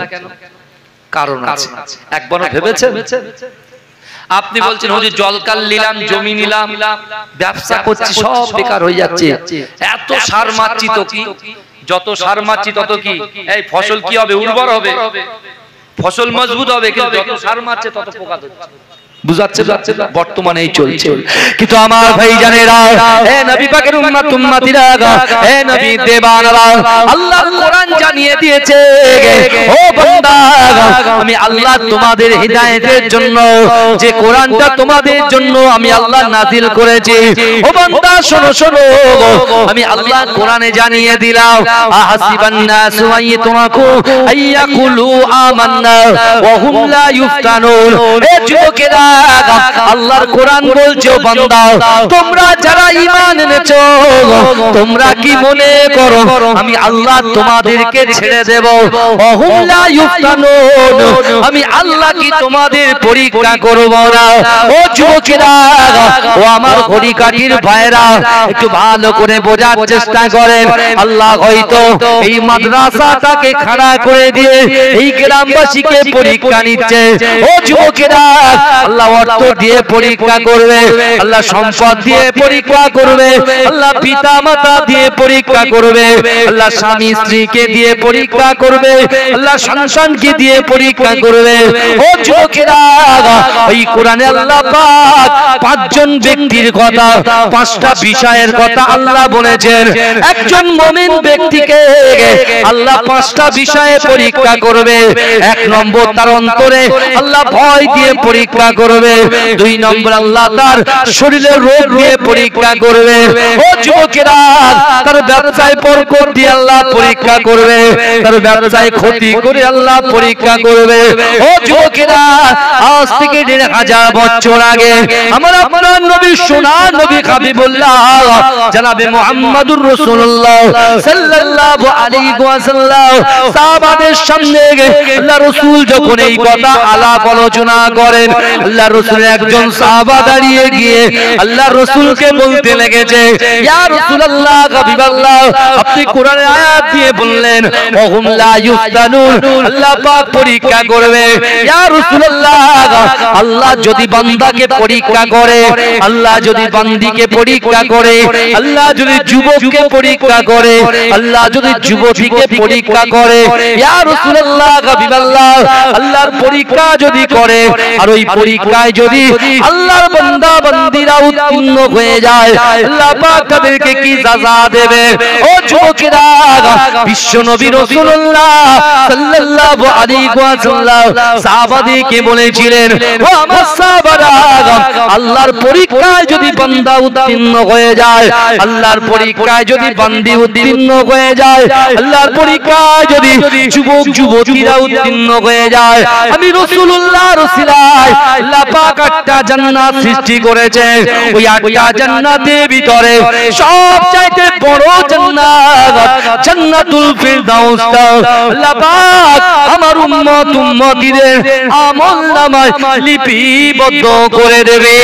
কারণ আছে একবার ভেবেছেন আপনি বলছেন হুজুর জলকাল নিলাম জমি নিলাম ব্যবসা করছি সব বেকার হয়ে যাচ্ছে এত সার মারছি তো কি যত সার মারছি তত কি এই ফসল কি হবে উর্বর হবে ফসল মজবুত হবে কিন্তু যত সার মারছে তত পোকা ধরছে বুঝাচ্ছে বর্তমানে এই চলছে কিন্তু আমার ভাই জানেরা হে নবী পাকের উম্মত উম্মতিরা হে নবী দেবানরা আল্লাহ কোরআন জানিয়ে দিয়েছে ও বান্দা আমি আল্লাহ তোমাদের হিদায়াতের জন্য যে কোরআনটা তোমাদের জন্য আমি আল্লাহ নাযিল করেছি ও বান্দা শোনো আমি আল্লাহ কোরআনে জানিয়ে দিলাম আহাসিবান নাসু আইয়াতুমাকু আইয়াকুলু আমান্না ওয়া হুম লা ইফতানুন এ যুবকেরা আল্লাহর কোরআন বলছো বান্দা তোমরা যারা ঈমান এনেছো তোমরা কি মনে করো আমি আল্লাহ তোমাদেরকে ছেড়ে দেব ওহুম লা ইফতানুন আমি আল্লাহ কি তোমাদের পরীক্ষা করব না ও যুবকেরা ও আমার ঘড়িকাঠির ভাইরা একটু ভালো করে বোঝার চেষ্টা করেন আল্লাহ হয়তো এই মাদ্রাসাটাকে খাড়া করে দিয়ে এই গ্রামবাসীকে পরীক্ষা নিচ্ছে ও যুবকেরা আল্লাহ অর্থ দিয়ে পরীক্ষা করবে, আল্লাহ সম্পদ দিয়ে পরীক্ষা করবে, আল্লাহ পিতা মাতা দিয়ে পরীক্ষা করবে, আল্লাহ স্বামী স্ত্রীকে দিয়ে পরীক্ষা করবে, আল্লাহ সন্তানকে দিয়ে পরীক্ষা করবে। ও যুবকেরা, এই কোরআনে আল্লাহ পাক পাঁচজন ব্যক্তির কথা, পাঁচটা বিষয়ের কথা আল্লাহ বলেছেন। একজন মুমিন ব্যক্তিকে আল্লাহ পাঁচটা বিষয়ে পরীক্ষা করবে। এক নম্বর, তার অন্তরে আল্লাহ ভয় দিয়ে পরীক্ষা করবে। দুই নম্বর, আল্লাহ তার শরীরের রোগ দিয়ে পরীক্ষা করবে। ও যুবকেরা, তার ব্যবসায় বরকত দিয়ে আল্লাহ পরীক্ষা করবে, তার ব্যবসায় ক্ষতি করে আল্লাহ পরীক্ষা করবে। ও যুবকেরা, আজ থেকে ১৫০০ বছর আগে আমার আপনার নবী সোনার নবী হাবিবুল্লাহ জনাবে মুহাম্মদুর রাসূলুল্লাহ সাল্লাল্লাহু আলাইহি ওয়াসাল্লাম সাহাবাদের সামনে আল্লাহ রাসূল যখন এই কথা আলাপ আলোচনা করেন, আল্লাহ রাসূলের একজন সাহাবা দাঁড়িয়ে গিয়ে আল্লাহ রাসূলকে বলতে লেগেছে, ইয়া রাসূলুল্লাহ হাবিবাল্লাহ, আপনি কোরআনের আয়াত দিয়ে বললেন ওহুম লা ইফতানুন, আল্লাহ পাক পরীক্ষা করবে। ইয়া রাসূলুল্লাহ, আল্লাহ যদি বান্দাকে পরীক্ষা করে, আল্লাহ যদি বান্দিকে পরীক্ষা করে, আল্লাহ যদি যুবককে পরীক্ষা করে, আল্লাহ যদি যুবতীকে পরীক্ষা করে, ইয়া রাসূলুল্লাহ হাবিবাল্লাহ, আল্লাহর পরীক্ষা যদি করে আর ওই পরীক্ষায় যদি আল্লাহর বান্দা বান্দিরা উত্তীর্ণ হয়ে যায়, আল্লাহ পাক তাদেরকে কি সাজা দেবে? ও যুবকেরা, বিশ্ব নবী রাসূলুল্লাহ সাল্লাল্লাহু আলাইহি ওয়াসাল্লাম সাহাবাদেরকে বলেছিলেন, ও আমার সাহাবারা, আল্লাহর পরীক্ষায় যদি বান্দা উত্তীর্ণ হয়ে যায়, আল্লাহর পরীক্ষায় যদি বান্দি উত্তীর্ণ হয়ে যায়, আল্লাহর পরীক্ষায় যদি যুবক যুবতীরা উত্তীর্ণ হয়ে যায়, আমি রাসূলুল্লাহ রসিলায় আল্লাহ পাক 8টা জান্নাত সৃষ্টি করেছে। ওই 8টা জান্নাতের ভিতরে সবচাইতে বড় জান্নাত জান্নাতুল ফিরদাউস, আল্লাহ পাক আমার উম্মত উম্মতীদের আমলনামায় লিপিবদ্ধ করে দেবে।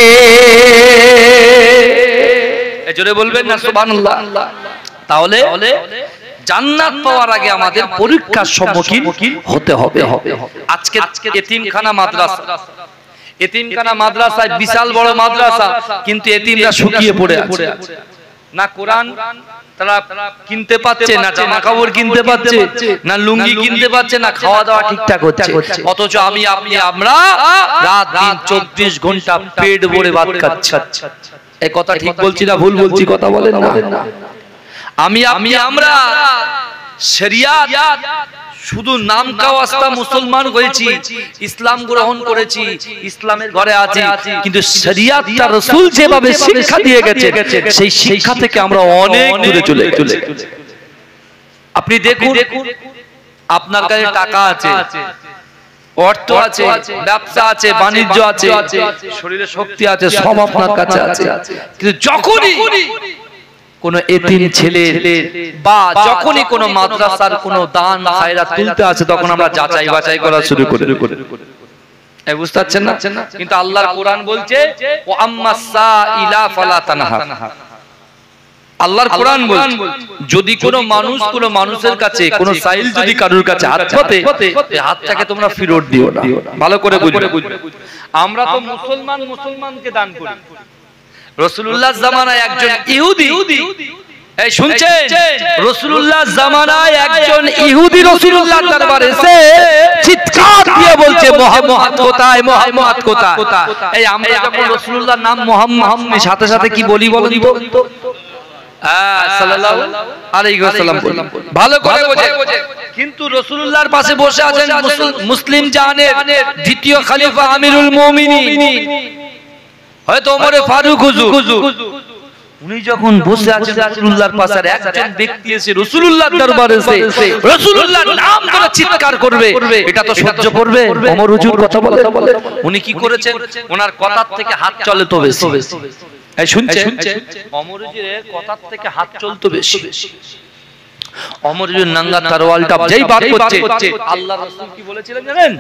জোরে বলবেন না সুবহানাল্লাহ। তাহলে জান্নাত পাওয়ার আগে আমাদের পরীক্ষার সম্মুখীন হতে হবে। আজকে এতিমখানা মাদ্রাসা, এতিমখানা মাদ্রাসায় বিশাল বড় মাদ্রাসা, কিন্তু এতিমরা শুকিয়ে পড়ে আছে। না কোরআন তারা কিনতে পাচ্ছে, না জামা কাপড় কিনতে পাচ্ছে, না লুঙ্গি কিনতে পাচ্ছে, না খাওয়া দাওয়া ঠিকঠাক হচ্ছে। অথচ আমি আপনি আমরা রাত দিন 24 ঘন্টা পেট ভরে ভাত খাচ্ছি। এই কথা ঠিক বলছি না ভুল বলছি? কথা বলেন না। আমি আমরা শরিয়াত শুধু নাম কাওয়াস্তা মুসলমান হয়েছি, ইসলাম গ্রহণ করেছি, ইসলামের ঘরে আছি, কিন্তু শরিয়াতটা রাসূল যেভাবে শিক্ষা দিয়ে গেছে সেই শিক্ষা থেকে আমরা অনেক দূরে চলে গেছি। আপনি দেখুন, আপনার কাছে টাকা আছে, অর্থ আছে, ব্যবসা আছে, বাণিজ্য আছে, শরীরে শক্তি আছে, সব আপনার কাছে আছে, কিন্তু যখনই কোন এতিম ছেলে বা যখনই কোন মাদ্রাসার কোন দান খায়রাত তুলতে আছে, তখন আমরা যাচাই বাছাই করা শুরু করি। এই বুঝতে পারছেন না? কিন্তু আল্লাহর কোরআন বলছে ও আম্মাস সাইলা ফালা তানহার। আল্লাহর কোরআন বলছে যদি কোন মানুষ কোন মানুষের কাছে কোন সাইল যদি কারোর কাছে হাত পাতে, এই হাতটাকে তোমরা ফেরত দিও না। ভালো করে বুঝবে। আমরা তো মুসলমান মুসলমানকে দান করি। রাসূলুল্লাহর জামানায় একজন ইহুদি, এই শুনছেন, রাসূলুল্লাহর জামানায় একজন ইহুদি রাসূলুল্লাহর দরবারে এসে চিৎকার দিয়ে বলছে মুহাম্মদ কোথায়, মুহাম্মদ কোথায়? এই আমরা যখন রাসূলুল্লাহর নাম মুহাম্মদ সাথে সাথে কি বলি বলেন তো? সাল্লাল্লাহু আলাইহি ওয়াসাল্লাম। ভালো করে বোঝে। কিন্তু রাসূলুল্লাহর পাশে বসে আছেন মুসলিম জাহানের দ্বিতীয় খলিফা আমিরুল মুমিনিন, হয়তো ওমর ফারুক হুজুর। উনি যখন বসে আছেন রাসূলুল্লাহর পাশে, একজন ব্যক্তি এসে রাসূলুল্লাহর দরবারে এসে রাসূলুল্লাহর নাম ধরে চিৎকার করবে, এটা তো সহ্য করবে? ওমর হুজুর কথা বলে। উনি কি করেছেন? ওনার কথার থেকে হাত চলে তো বেশি। এই শুনছেন, ওমর হুজুরের কথার থেকে হাত চলতো বেশি। ওমর হুজুর নাঙ্গা তরওয়ালটা যেই বার করছে, আল্লাহর রাসূল কি বলেছিলেন জানেন?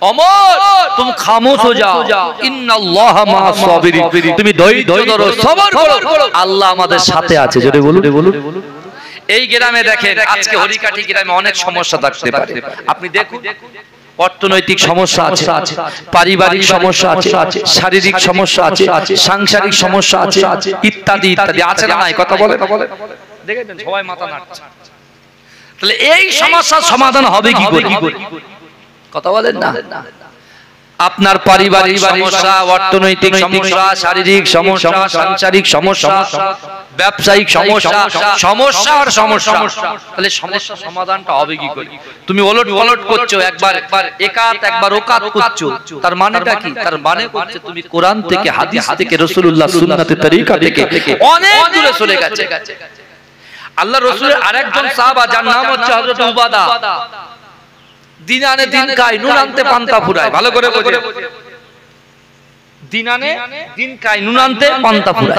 ওমর তুমি খামোশ হয়ে যাও, ইন্নাল্লাহা মা'আস সাবিরিন, তুমি ধৈর্য ধরো, সবর করো, আল্লাহ আমাদের সাথে আছে। জোরে বলুন। এই গ্রামে দেখেন, আজকে হরিকাঠি গ্রামে অনেক সমস্যা থাকতে পারে। আপনি দেখুন, অর্থনৈতিক সমস্যা আছে, পারিবারিক সমস্যা আছে, শারীরিক সমস্যা আছে, সাংসারিক সমস্যা আছে, ইত্যাদি ইত্যাদি আছে না নাই? কথা বলে দেখেন সবাই মাথা নাড়ছে। তাহলে এই সমস্যার সমাধান হবে কি করে? কথা বলেন না। আপনার পারিবারিক সমস্যা, অর্থনৈতিক সমস্যা, শারীরিক সমস্যা, সাংসারিক সমস্যা, ব্যবসায়িক সমস্যা, সমস্যার সমস্যা, তাহলে সমস্যা সমাধানটা হবে কি করে? তুমি ওলট পালট করছো, একবার একাত একবার ওকাত করছো, তার মানেটা কি? তার মানে হচ্ছে তুমি কোরআন থেকে, হাদিস থেকে, রাসূলুল্লাহ সুন্নাতে তরিকা থেকে অনেক দূরে চলে গেছে। আল্লাহ রাসূলের আরেকজন সাহাবা যার নাম হচ্ছে হযরত উবাদা, দিন আনে দিন খায়, নুন আনতে পান্তা ফুরায়। ভালো করে বোঝে, দিন আনে দিন খায়, নুন আনতে পান্তা ফুরায়।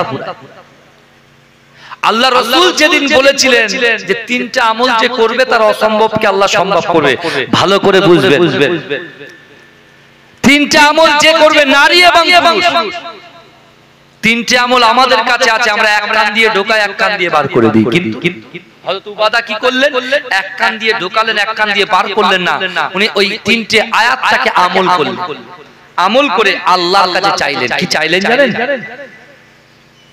আল্লাহ রাসূল যেদিন বলেছিলেন যে তিনটা আমল যে করবে তার অসম্ভবকে আল্লাহ সম্ভব করবে, ভালো করে বুঝবেন। তিনটা আমল যে করবে, নারী এবং পুরুষ, তিনটে আমল আমাদের কাছে আছে, আমরা এক কান দিয়ে ঢোকাই, এক কান দিয়ে বার করে দিই। কিন্তু হযরত উবাদা কি করলেন? এক কান দিয়ে ঢোকালেন, এক কান দিয়ে বার করলেন না, উনি ওই তিনটে আয়াতটাকে আমল করলেন। আমল করে আল্লাহর কাছে চাইলেন। কি চাইলেন জানেন?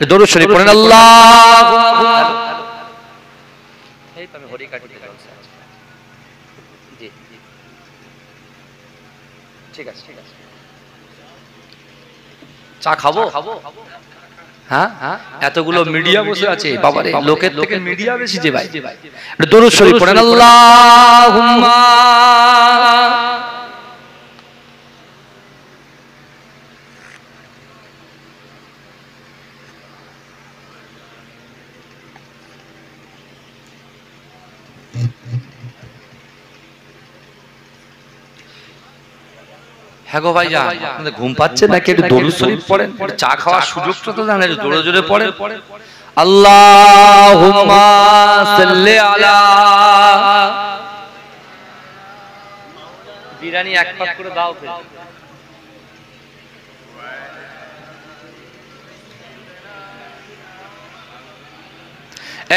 দরুদ শরীফ পড়েন, আল্লাহুম্মা। এই তো আমি হরি কাটি দিলাম। জি ঠিক আছে, ঠিক আছে। চা খাবো? হ্যাঁ, এতগুলো মিডিয়া বসে আছে, বাবারে লোকের থেকে মিডিয়া বেশি যে ভাই। দরুদ শরীফ পড়েন, আল্লাহুম্মা। হ্যাঁ গো ভাই, আপনাদের ঘুম পাচ্ছে নাকি? একটু দরুদ শরীফ পড়েন, চা খাওয়ার সুযোগটা তো দেন, একটু জোরে জোরে পড়েন। আল্লাহুম্মা সাল্লি আলা। বিরিয়ানি এক পাক করে দাও।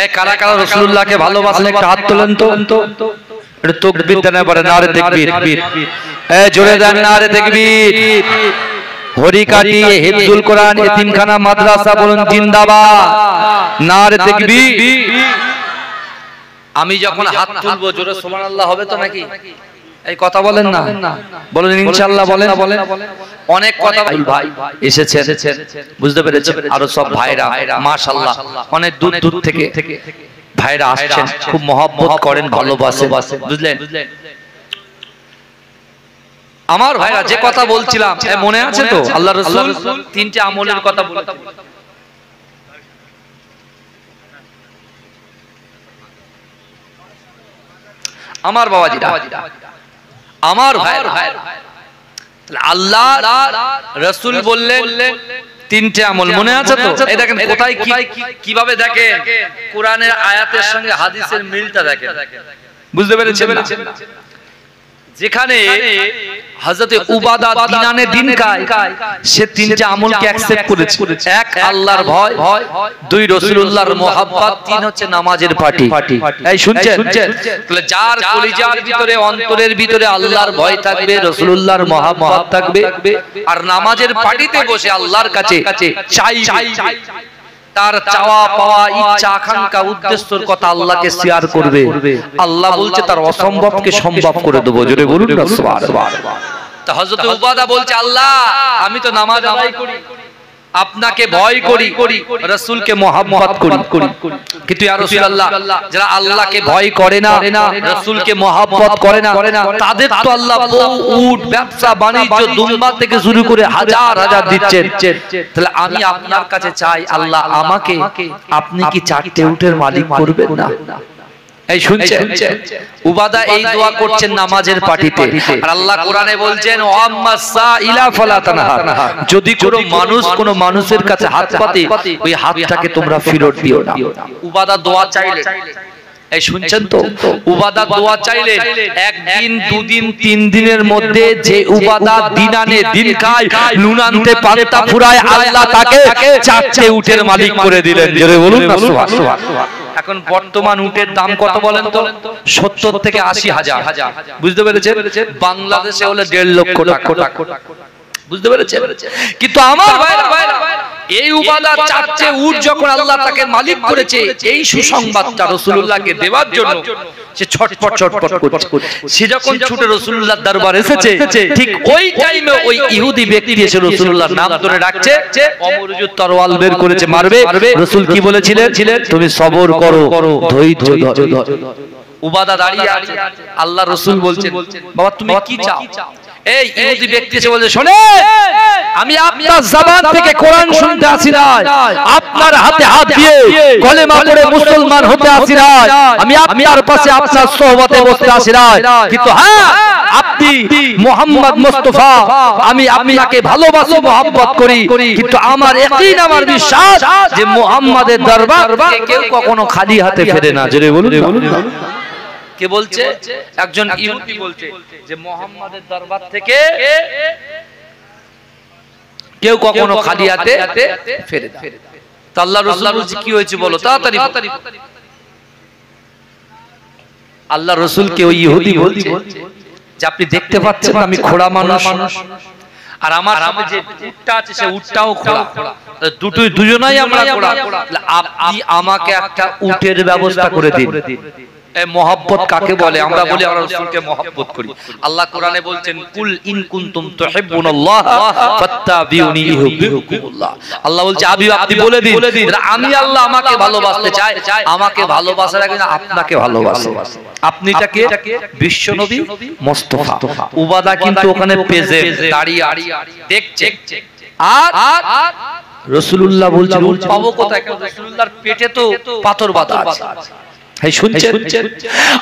এ কারা কারা রাসূলুল্লাহকে ভালোবাসেন একটু হাত তোলেন তো। একটু তাকবীর দেন, পড়ে নারে তাকবীর। এ জোরে দেন নারে তাকবীর। হরিকাটি হিফজুল কোরআন এতিমখানা মাদ্রাসা বলুন জিন্দাবাদ, নারে তাকবীর। আমি যখন হাত তুলবো জোরে সুবহানাল্লাহ হবে তো নাকি? এই কথা বলেন না, বলেন ইনশাআল্লাহ। বলেন অনেক কথা ভাই এসেছেন, বুঝতে পেরেছেন? আরো সব ভাইরা মাশাআল্লাহ অনেক দূর দূর থেকে ভাইরা আসছেন, খুব মহব্বত করেন, ভালোবাসেন, বুঝলেন? আমার ভাইরা যে কথা বলছিলাম মনে আছে তো? আল্লাহ রাসূল তিনটে আমলের কথা বলেছেন। আমার বাবাজিরা, আমার ভাইরা, আল্লাহ রাসূল বললেন তিনটে আমল, মনে আছে তো? এই দেখেন কোথায় কিভাবে দেখেন কোরআনের আয়াতের সঙ্গে হাদিসের মিলটা দেখেন, বুঝতে পেরেছেন? যেখানে হযরত উবাদা দিন আনে দিন খায়, সে তিনটা আমলকে অ্যাকসেপ্ট করেছে। এক আল্লাহর ভয়, দুই রাসূলুল্লাহর মহব্বত, তিন হচ্ছে নামাজের পার্টি। এই শুনছেন? তাহলে যার কলিজার ভিতরে, অন্তরের ভিতরে আল্লাহর ভয় থাকবে, রাসূলুল্লাহর মহব্বত থাকবে, আর নামাজের পার্টিতে বসে আল্লাহর কাছে চাই, তার চাওয়া পাওয়া, ইচ্ছা আকাঙ্ক্ষা, উদ্দেশ্যের কথা আল্লাহকে শেয়ার করবে, আল্লাহ বলছে তার অসম্ভবকে সম্ভব করে দেব। জোরে বলুন না সুবহানাল্লাহ। তা হযরত উবাদা বলছে, আল্লাহ আমি তো নামাজ আদায় করি, আপনাকে ভয় করি, রাসূলকে মহব্বত করি, কিন্তু ইয়া রাসূলুল্লাহ যারা আল্লাহকে ভয় করে না, রাসূলকে মহব্বত করে না, তাদের তো আল্লাহ বউ, উট, ব্যবসা বাণিজ্য, দুম্বা থেকে শুরু করে হাজার হাজার দিচ্ছেন। তাহলে আমি আপনার কাছে চাই, আল্লাহ আমাকে আপনি কি চারটে উটের মালিক করবেন না? এই শুনছেন? উবাদা এই দোয়া করছেন নামাজের পার্টিতে, আর আল্লাহ কোরআনে বলছেন ওয়াম্মাসাইলা ফালা তানহার, যদি কোনো মানুষের কাছে হাত পাতে ওই হাতটাকে তোমরা ফেরত দিও না। উবাদা দোয়া চাইলেন, এই শুনছেন তো? উবাদা দোয়া চাইলেন, একদিন, দুদিন, 3 দিনের মধ্যে যে উবাদা দিন আনে দিন খায়, নুন আনতে পান্তা ফুরায়, আল্লাহ তাকে 4টে উটের মালিক করে দিলেন। জোরে বলুন না সুবহানাল্লাহ। এখন বর্তমান উটের দাম কত বলেন তো? 70 থেকে 80,000। বুঝতে পেরেছেন? বাংলাদেশে হলে 1.5 লক্ষ টাকা। বুঝতে পেরেছেন? কিন্তু আমার ভাইরা এই উবাদা চাচ্ছে উট যখন আল্লাহ তাকে মালিক করেছে, এই সুসংবাদটা রাসূলুল্লাহকে দেওয়ার জন্য সে ছটপট করছে। সে যখন ছুটে রাসূলুল্লাহর দরবারে এসেছে, ঠিক ওই টাইমে ওই ইহুদি ব্যক্তি এসে রাসূলুল্লাহর নাম ধরে ডাকছে, অমরুজুর তরোয়াল বের করেছে, মারবে। রাসূল কি বলেছিলেন? তুমি সবর করো, ধৈর্য ধরো। উবাদা দাঁড়িয়ে আছে, আল্লাহ রাসূল বলছেন, বাবা তুমি কি চাও? এই ইহুদি ব্যক্তি এসে বলে, শোনে, আমি আপনার জবান থেকে কোরআন শুনতে আসি না, আপনার হাতে হাত দিয়ে কলেমা পড়ে মুসলমান হতে আসি না, আমি আপনার পাশে আপনার সোহবতে বসতে আসি না, কিন্তু হ্যাঁ আপনি মুহাম্মদ মুস্তাফা, আমি আপনাকে ভালোবাসি, মহব্বত করি, কিন্তু আমার ইয়াকিন, আমার বিশ্বাস যে মুহাম্মাদের দরবার কেউ কখনো খালি হাতে ফেরে না। জোরে বলুন। কে বলছে? একজন ইহুদি বলছে যে মুহাম্মাদের দরবার থেকে কেউ কখনো খালি হাতে ফেরে না। তো আল্লাহ রাসূল বলছে, কি হয়েছে বলো তাড়াতাড়ি। আল্লাহ রাসূলকে ওই ইহুদি বলছে যে আপনি দেখতে পাচ্ছেন আমি খোড়া মানুষ, আর আমার সামনে যে উটটা আছে সে উটটাও খোড়া, দুজনাই আমরা খোড়া, আপনি আমাকে একটা উটের ব্যবস্থা করে দিন। মহব্বত কাকে বলে? আমরা বলি আমরা রাসূলকে মহব্বত করি। আল্লাহ কোরআনে বলছেন, কুল ইন কুনতুম তুহিব্বুনাল্লাহ ফাত্তাবিউনি ইউহিব্বুকুমুল্লাহ। আল্লাহ বলছে আপনি বলে দিন আমি আল্লাহ আমাকে ভালোবাসতে চাই, আমাকে ভালোবাসার আগে আপনাকে ভালোবাসে। আপনিটাকে বিশ্ব নবী মুস্তাফা। উবাদা কিন্তু ওখানে পেজে দাঁড়িয়ে দেখছে, আর রাসূলুল্লাহ বলছেন পাবো কোথায়? রাসূলুল্লাহর পেটে তো পাথর বাঁধা আছে। এই শুনছেন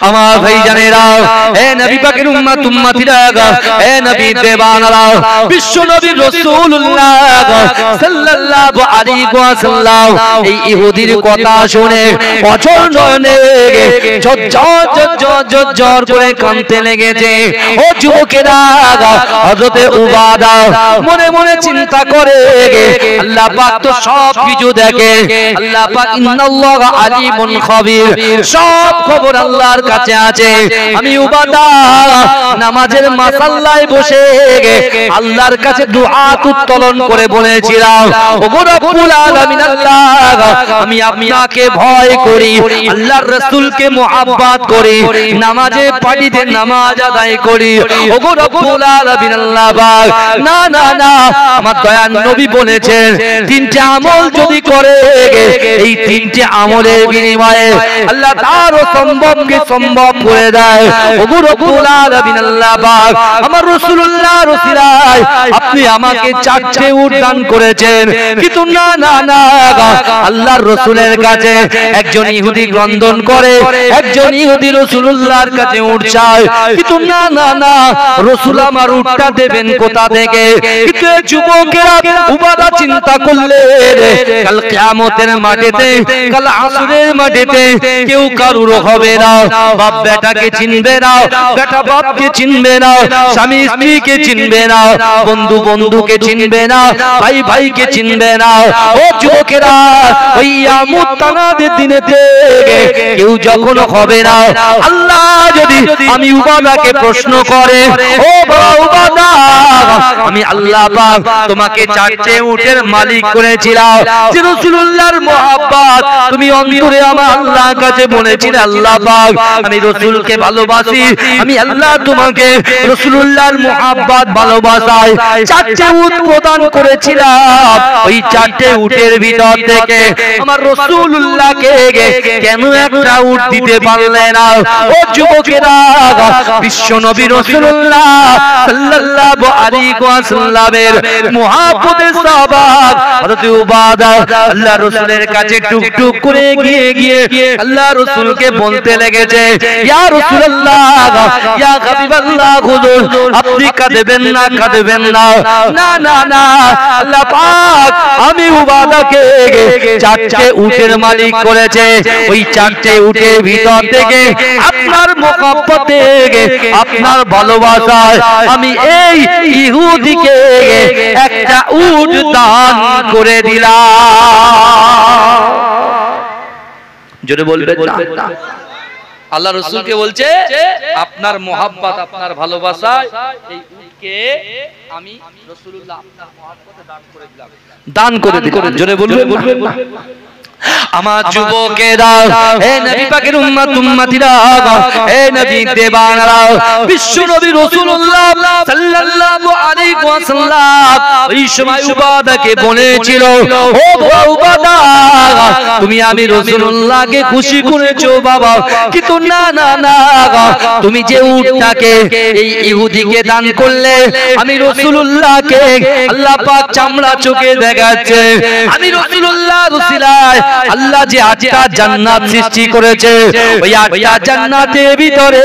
আমার ভাইজানেরা, হে নবী পাকের উম্মত উম্মতিরা, হে নবী দেবানারা, বিশ্ব নবী রাসূলুল্লাহ সাল্লাল্লাহু আলাইহি ওয়াসাল্লাম এই ইহুদির কথা শুনে অচল নয়নে ঝরঝর করে কাঁদতে লেগেছে। ও যুবকেরা, হযরতে উবাদা মনে মনে চিন্তা করে, আল্লাহ পাক তো সব কিছু দেখে, আল্লাহ পাক ইন্নাল্লাহা আলিমুন খাবীর, সব খবর আল্লাহর কাছে আছে। আমি উবাদা নামাজের মাসাল্লায় বসে আল্লাহর কাছে দুআত উত্তোলন করে বলেছিলাম, ওগো রব্বুল আলামিন আল্লাহ, আমি আপনাকে ভয় করি, আল্লাহর রাসূলকে মুহাব্বত করি, নামাজে পাটিতে নামাজ আদায় করি, ওগো রব্বুল আলামিন আল্লাহ পাক, না না না, আমার দয়ার নবী বলেছেন তিনটি আমল যদি করে, এই তিনটি আমলের বিনিময়ে আল্লাহ তার সম্ভবকে সম্ভব করে দেয়। ওগো রব্বুল আলামিন আল্লাহ পাক, আমার রাসূলুল্লাহর ওসিলায় আপনি আমাকে 4টে উট দান করেছেন, কিন্তু না না না, আল্লাহর রাসূলের কাছে একজন ইহুদি ক্রন্দন করে, একজন ইহুদি রাসূলুল্লাহর কাছে উট চায়, কিন্তু না না না, রাসূল আমার উটটা দেবেন কোথা থেকে? কিন্তু যুবকেরা উবাদা চিন্তা করলে কাল কিয়ামতের মাঠেতে, কাল আসরের মাঠেতে কেউ কারুর হবে না, বাপ বেটাকে চিনবে না, বেটা বাপকে চিনবে না, স্বামী স্ত্রীকে চিনবে না, বন্ধু বন্ধুকে চিনবে না, ভাই ভাইকে চিনবে না। ও যুবকেরা, ওই কিয়ামত তানাদের দিনেতে কেউ যখন হবে না, আল্লাহ যদি আমি উবাদাকে প্রশ্ন করে, ও বাবা উবাদা, আমি আল্লাহ পাক তোমাকে 4টে উটের মালিক করেছিলাম, যে রাসূলুল্লাহর মুহাব্বত তুমি অন্তরে আমার আল্লাহর কাছে বলেছিলে, আল্লাহ পাক আমি রাসূলকে ভালোবাসি, আমি আল্লাহ তোমাকে রাসূলুল্লাহর মুহাব্বত ভালোবাসায় 4টে উট প্রদান করেছিলাম, ওই 4টে উটের ভিতর থেকে আমার রাসূলুল্লাহকে কেন একটা উট দিতে পারলে না? ও যুবকেরা, বিশ্ব নবী রাসূলুল্লাহ সাল্লাল্লাহু আলাইহি ওয়াসাল্লামের মুহাব্বতের সাবাব হযরত উবাদা আল্লাহর রাসূলের কাছে টুকটুক করে গিয়ে আল্লাহর রাসূলকে বলতে লেগেছে, ইয়া রাসূলুল্লাহ, ইয়া হাবিবাল্লাহ, হুজুর আপনি কাঁদবেন না, কাঁদবেন না, না না না, আল্লাহ পাক আমি উবাদাকে 4টে উটের মালিক করেছে, ওই 4টে উটের ভিতর থেকে আপনার মুহাব্বতে, আপনার ভালোবাসায় আমি এই ইহুদিকে একটা উট দান করে দিলাম। জোরে বলবেন না। আল্লাহ রাসূলকে বলছে আপনার মোহাব্বত, আপনার ভালোবাসায় এই উটকে আমি রাসূলুল্লাহ আপনার মোহাব্বতে দান করে দিলাম। জোরে বলবেন না। আমার যুবকেরা, হে নবী পাকের উম্মত উম্মতিরা, হে নবী দেবানরা, বিশ্ব নবী রাসূলুল্লাহ সাল্লাল্লাহু আলাইহি ওয়াসাল্লাম ওই সময় উবাদাকে বলেছিল, ও উবাদা, তুমি আমি রাসূলুল্লাহকে খুশি করেছো বাবা, কিন্তু না না না, তুমি যে উটটাকে এই ইহুদিকে দান করলে, আমি রাসূলুল্লাহকে আল্লাহ পাক চামড়া চোখে দেখাচ্ছে, আমি রাসূলুল্লাহর উসিলায় আল্লাহ যে 8টা জান্নাত সৃষ্টি করেছে, ওই 8টা জান্নাতের ভিতরে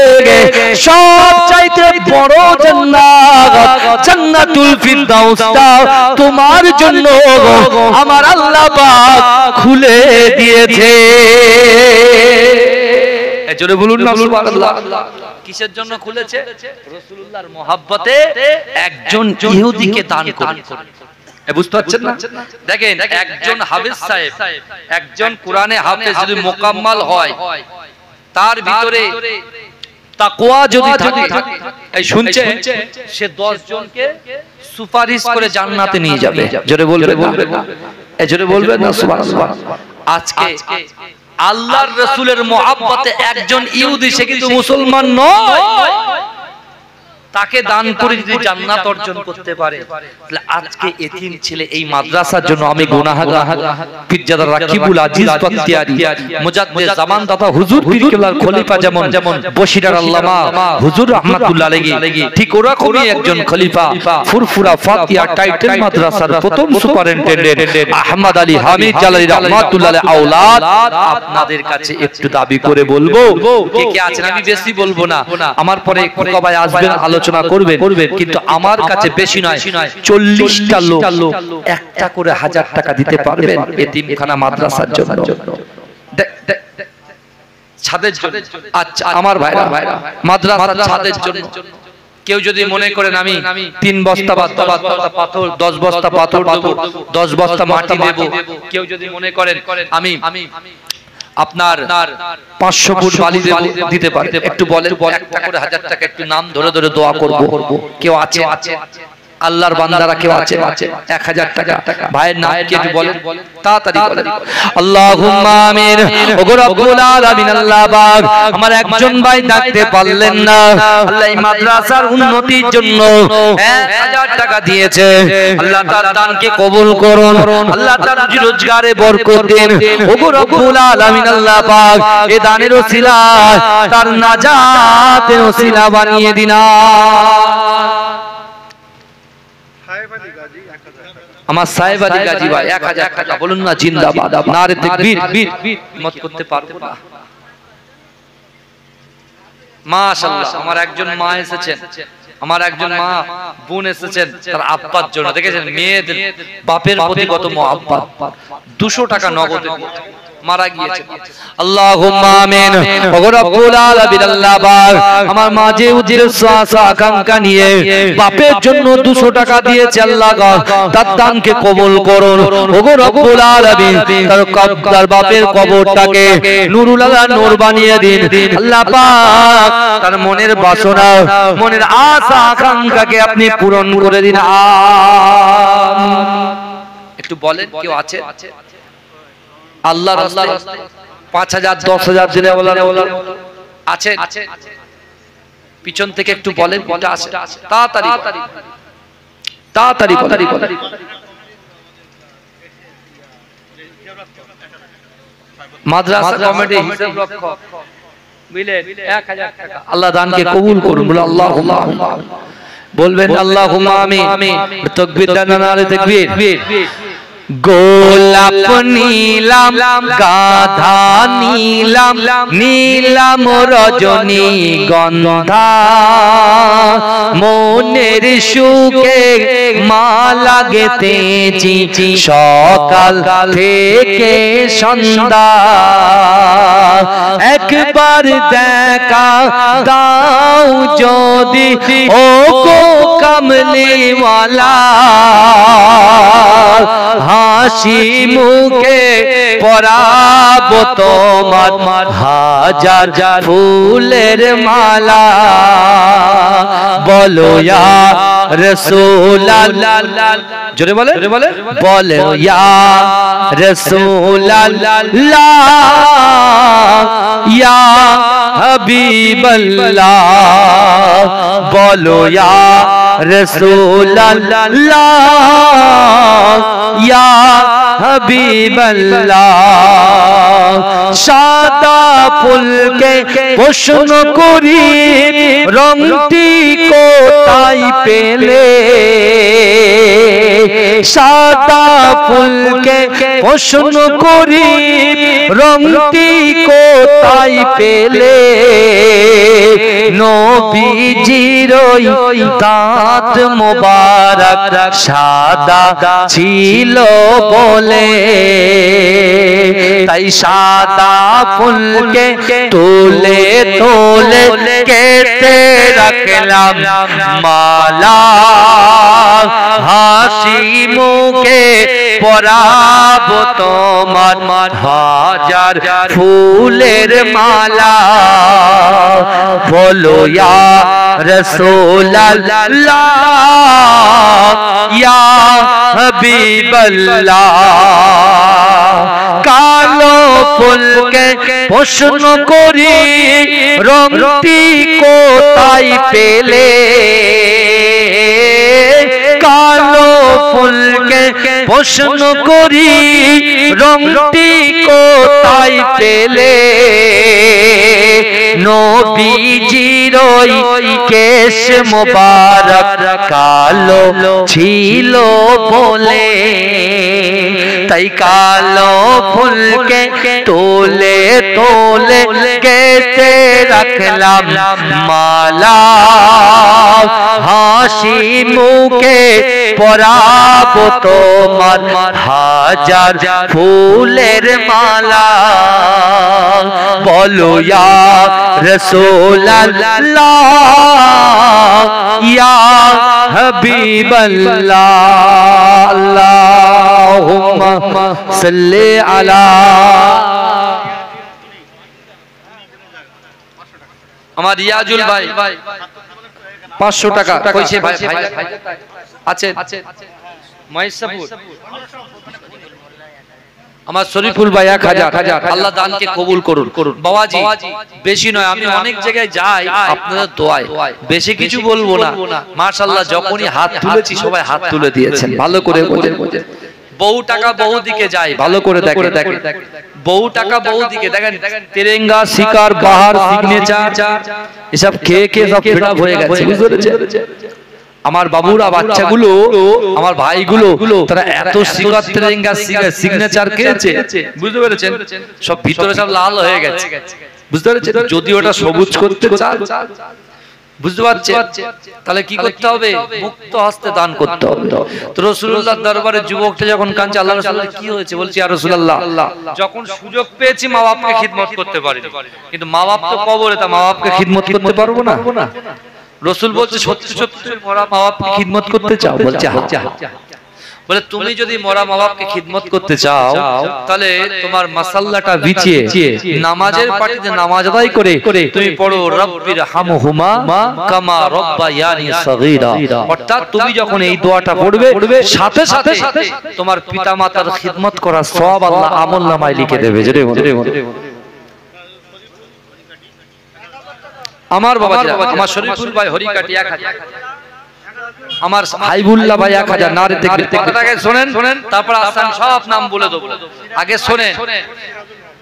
সবচাইতে বড় জান্নাত জান্নাতুল ফিরদাউসটা তোমার জন্য আমার আল্লাহ পাক খুলে দিয়েছে। জোরে বলুন না সুবহানাল্লাহ। কিসের জন্য খুলেছে? রাসূলুল্লাহর মহব্বতে একজন ইহুদিকে দান করে। বুঝতে পারছেন না? দেখেন, একজন হাফেজ সাহেব, একজন কোরআনে হাফেজ যদি মোকাম্মাল হয়, তার ভিতরে তাকওয়া যদি থাকে, এই শুনছে, সে 10 জনকে সুপারিশ করে জান্নাতে নিয়ে যাবে। জোরে বলবেন না, জোরে বলবেন না সুবহানাল্লাহ। আজকে আল্লাহর রাসূলের মহব্বতে একজন ইহুদি, সে কিন্তু মুসলমান নয়, তাকে দান করে যদি জান্নাত অর্জন করতে পারে, তাহলে আজকে এতিম ছেলে এই মাদ্রাসার জন্য আমি গুনাহগার পীরজাদা রাকিবুল আজিজ বাখতিয়ারি মুজাদ্দিদ জামান দাতা হুজুর পীর কেবলার খলিফা যেমন বশিরার আল্লামা হুজুর রাহমাতুল্লাহ আলাইহি, ঠিক ওরকমই একজন খলিফা ফুরফুরা ফাতিহা টাইটেল মাদ্রাসার প্রথম সুপারিনটেন্ডেন্ট আহমদ আলী হামিদ জালালি রাহমাতুল্লাহ আলাইহি আওলাদ আপনাদের কাছে একটু দাবি করে বলবো, কে কে আছেন, আমি বেশি বলবো না, আমার পরে কোকাবাই আসবেন আলোচনা করবেন, কিন্তু আমার কাছে বেশি নয় 40টা লোক একটা করে 1000 টাকা দিতে পারবেন এতিমখানা মাদ্রাসার জন্য, ছাদের জন্য। আচ্ছা আমার ভাইরা, মাদ্রাসার ছাদের জন্য কেউ যদি মনে করেন আমি 3 বস্তা পাথর, 10 বস্তা পাথর দেব, 10 বস্তা মাটি দেব, কেউ যদি মনে করেন আমি আপনার 500 ফুট বালি দিতে পারে, একটু বলেন, একটা করে 1000 টাকা, একটু নাম ধরে ধরে দোয়া করব। কেউ আছে? আল্লাহর বান্দারা কেউ আছে? 1000 টাকা ভাইয়ের নাম কি একটু বলেন, তাড়াতাড়ি বলেন। আল্লাহুম্মা আমিন। ওগো রব্বুল আলামিন, আল্লাহ পাক আমার একজন ভাই ডাকতে পারলেন না, আল্লাহ এই মাদ্রাসার উন্নতির জন্য 1000 টাকা দিয়েছে, আল্লাহ তার দানকে কবুল করুন, আল্লাহ তার রুজি রোজগারে বরকত দিন। ওগো রব্বুল আলামিন, আল্লাহ পাক এই দানের ওসিলায় তার নাজাতের ওসিলা বানিয়ে দিন। আমার সাহেব আলী গাজী ভাই 1000 টাকা, বলুন না জিন্দাবাদ, নারে তাকবীর, মত করতে পারবো না। মাশাআল্লাহ, আমার একজন মা এসেছেন, আমার একজন মা বোন এসেছেন তার আব্বার জন্য, দেখেছেন মেয়েদের বাপের প্রতি কত মহব্বত, 200 টাকা নগদে মারা গিয়েছে। আল্লাহুম্মা আমিন। ওগো রব্বুল আলামিন, আল্লাহ পাক আমার মা যে উদ্দেশ্য আশা আকাঙ্ক্ষা নিয়ে বাপের জন্য 200 টাকা দিয়েছে, আল্লাহ তার দানকে কবুল করুন। ওগো রব্বুল আলামিন, তার বাপের কবরটাকে নূরুল আলা নূর বানিয়ে দিন, আল্লাহ পাক তার মনের বাসনা, মনের আশা আকাঙ্ক্ষাকে আপনি পূরণ করে দিন। আমিন। একটু বলেন, কেউ আছে? আল্লাহর রাস্তায় 5000 10,000 দিলে আছে? পিছন থেকে একটু বলেন, কোনটা আছে? তাড়াতাড়ি বলেন। মাদ্রাসা কমিটি হিসাব রক্ষক মিলেন 1000 টাকা, আল্লাহ দানকে কবুল করুন। বলে আল্লাহুম্মা, বলবেন আল্লাহুম্মা আমিন। তাকবীর দেন, নারে তাকবীর। গোলাপ নীলাম, গাধা নীলাম, নীলাম রজনী গন্ধা, মনের সুখে মালা গেথেছি সকাল থেকে সন্ধ্যা, একবার দেখা দাও যদি ও গো কামলিওয়ালা, হাসি মুখে পরাবো তোমার হাজার ফুলের মালা বলো ইয়া রাসূলুল্লাহ জোরে বলে বলো ইয়া রাসূলুল্লাহ ইয়া হাবিবাল্লাহ বলো ইয়া রাসূলুল্লাহ ইয়া হাবিবাল্লাহ সাদা ফুলকে প্রশ্ন করি রংটি কোথায় পেলে সাদা ফুলকে প্রশ্ন করি রংটি কোথায় পেলে নবীজির দাঁত মোবারক সাদা ছিল বলে তাই সাদা ফুলকে তোলে তোলে কেটে রাখলাম মালা হাসি মুখে পরাবো তোমার হাজার ফুলের মালা বলো ইয়া রাসূলুল্লাহ ইয়া হাবিবাল্লাহ কালো ফুলকে প্রশ্ন করি রংটি কোথায় পেলে কালো ফুলকে প্রশ্ন করি রংটি কোথায় পেলে নবীজির কেশ মোবারক কালো ছিল বলে তাই কালো ফুলকে তোলে তোলে কেটে রাখলাম মালা হাসি মুখে পরাবো তোমার হাজার ফুলের মালা বলো ইয়া রাসূলুল্লাহ ইয়া হাবিবাল্লাহ আল্লাহুম্মা সাল্লি আলা আমার রিয়াজুল ভাই 500 টাকা কইছে ভাই আছে মহেশপুর আমার শরীফুল ভাই 1000 আল্লাহ দানকে কবুল করুন বাবাজি বেশি নয় আমি অনেক জায়গায় যাই আপনাদের দোয়ায় বেশি কিছু বলবো না মাশাআল্লাহ যখনই হাত তুলেছি সবাই হাত তুলে দিয়েছেন ভালো করে বোঝেন বহু টাকা বহু দিকে যায় ভালো করে দেখেন বহু টাকা বহু দিকে দেখেন তিরঙ্গা শিকার বাহার সিগনেচার এসব খেয়ে খেয়ে সব ফেড আপ হয়ে গেছে বুঝতে পেরেছেন আমার বাবুরা বাচ্চাগুলো আমার ভাইগুলো তারা এত শিকার তিরঙ্গা সিগনেচার খেয়েছে বুঝতে পেরেছেন সব ভিতরে সব লাল হয়ে গেছে বুঝতে পেরেছেন যদি ওটা সবুজ করতে চান বুঝতে পারছেন তাহলে কি করতে হবে মুক্ত হস্তে দান করতে হবে তো রাসূলুল্লাহর দরবারে যুবকটা যখন কাঁদছে আল্লাহ রাসূল কি হয়েছে বলছি ইয়া রাসূলুল্লাহ যখন সুযোগ পেয়েছি মা বাপকে খিদমত করতে পারি কিন্তু মা বাপ তো কবরে তা মা বাপকে খিদমত করতে পারবো না রাসূল বলছে সত্যি সত্যি মরা মা বাপকে খিদমত করতে চাও বলছে হ্যাঁ বলে তুমি যদি মরা মা বাপকে খিদমত করতে চাও তাহলে তোমার মাসাল্লাটা বিছিয়ে নামাজের পাটিতে নামাজ আদায় করে তুমি পড়ো রব্বির হামহুমা কামা রব্বায়ানি সগীরা অর্থাৎ তুমি যখন এই দোয়াটা পড়বে সাথে সাথে তোমার পিতামাতার খিদমত করার সওয়াব আল্লাহ আমলনামায় লিখে দেবে জোরে আমার বাবা আমার শরীফুল ভাই হরিকাটি 1000 আমার হাইবুল্লাহ ভাই 1000 নারে দেখতে কথাটাকে শুনেন তারপর আসান সব নাম বলে দেব আগে শুনেন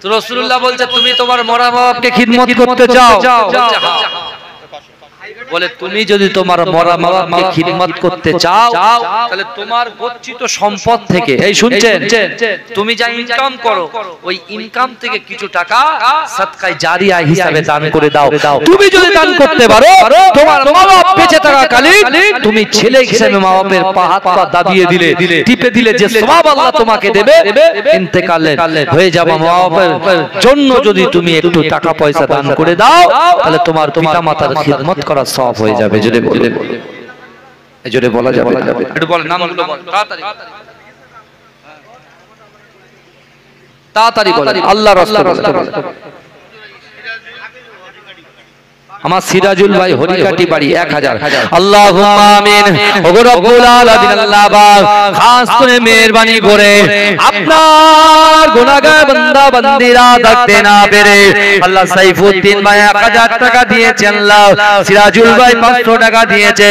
তো রাসূলুল্লাহ বলছে তুমি তোমার মরা বাবাকে খিদমত করতে চাও বলে তুমি যদি তোমার মরা বাবাকে খিদমত করতে চাও তাহলে তোমার গচ্ছিত সম্পদ থেকে এই শুনছেন তুমি যা ইনকাম করো ওই ইনকাম থেকে কিছু টাকা সদকায়ে জারিয়া হিসাবে দান করে দাও তুমি যদি দান করতে পারো তোমার মা বাপ বেঁচে থাকাকালীন তুমি ছেলে হিসেবে মা বাপের পা হাত পা দাবিয়ে দিলে টিপে দিলে যে সওয়াব আল্লাহ তোমাকে দেবে ইন্তেকালে হয়ে যাবে মা বাপের জন্য যদি তুমি একটু টাকা পয়সা দান করে দাও তাহলে তোমার পিতামাতার খিদমত করা সওয়াব হয়ে যাবে জোরে বলা যাবে একটু বল নামগুলো বল তাড়াতাড়ি তাড়াতাড়ি বলেন আল্লাহর রাস্তায় বলেন। আমার সিরাজুল ভাই হরিকাটি বাড়ি 1000। আল্লাহুম্মা আমিন। ওগো রব্বুল আলামিন আল্লাহ পাক খাস করে মেহেরবানি করে আপনার গুনাহগার বান্দা বান্দীরা দেখতে না পেরে আল্লাহ সাইফুদ্দিন ভাই 1000 টাকা দিয়েছেন, আল্লাহ সিরাজুল ভাই 500 টাকা দিয়েছে,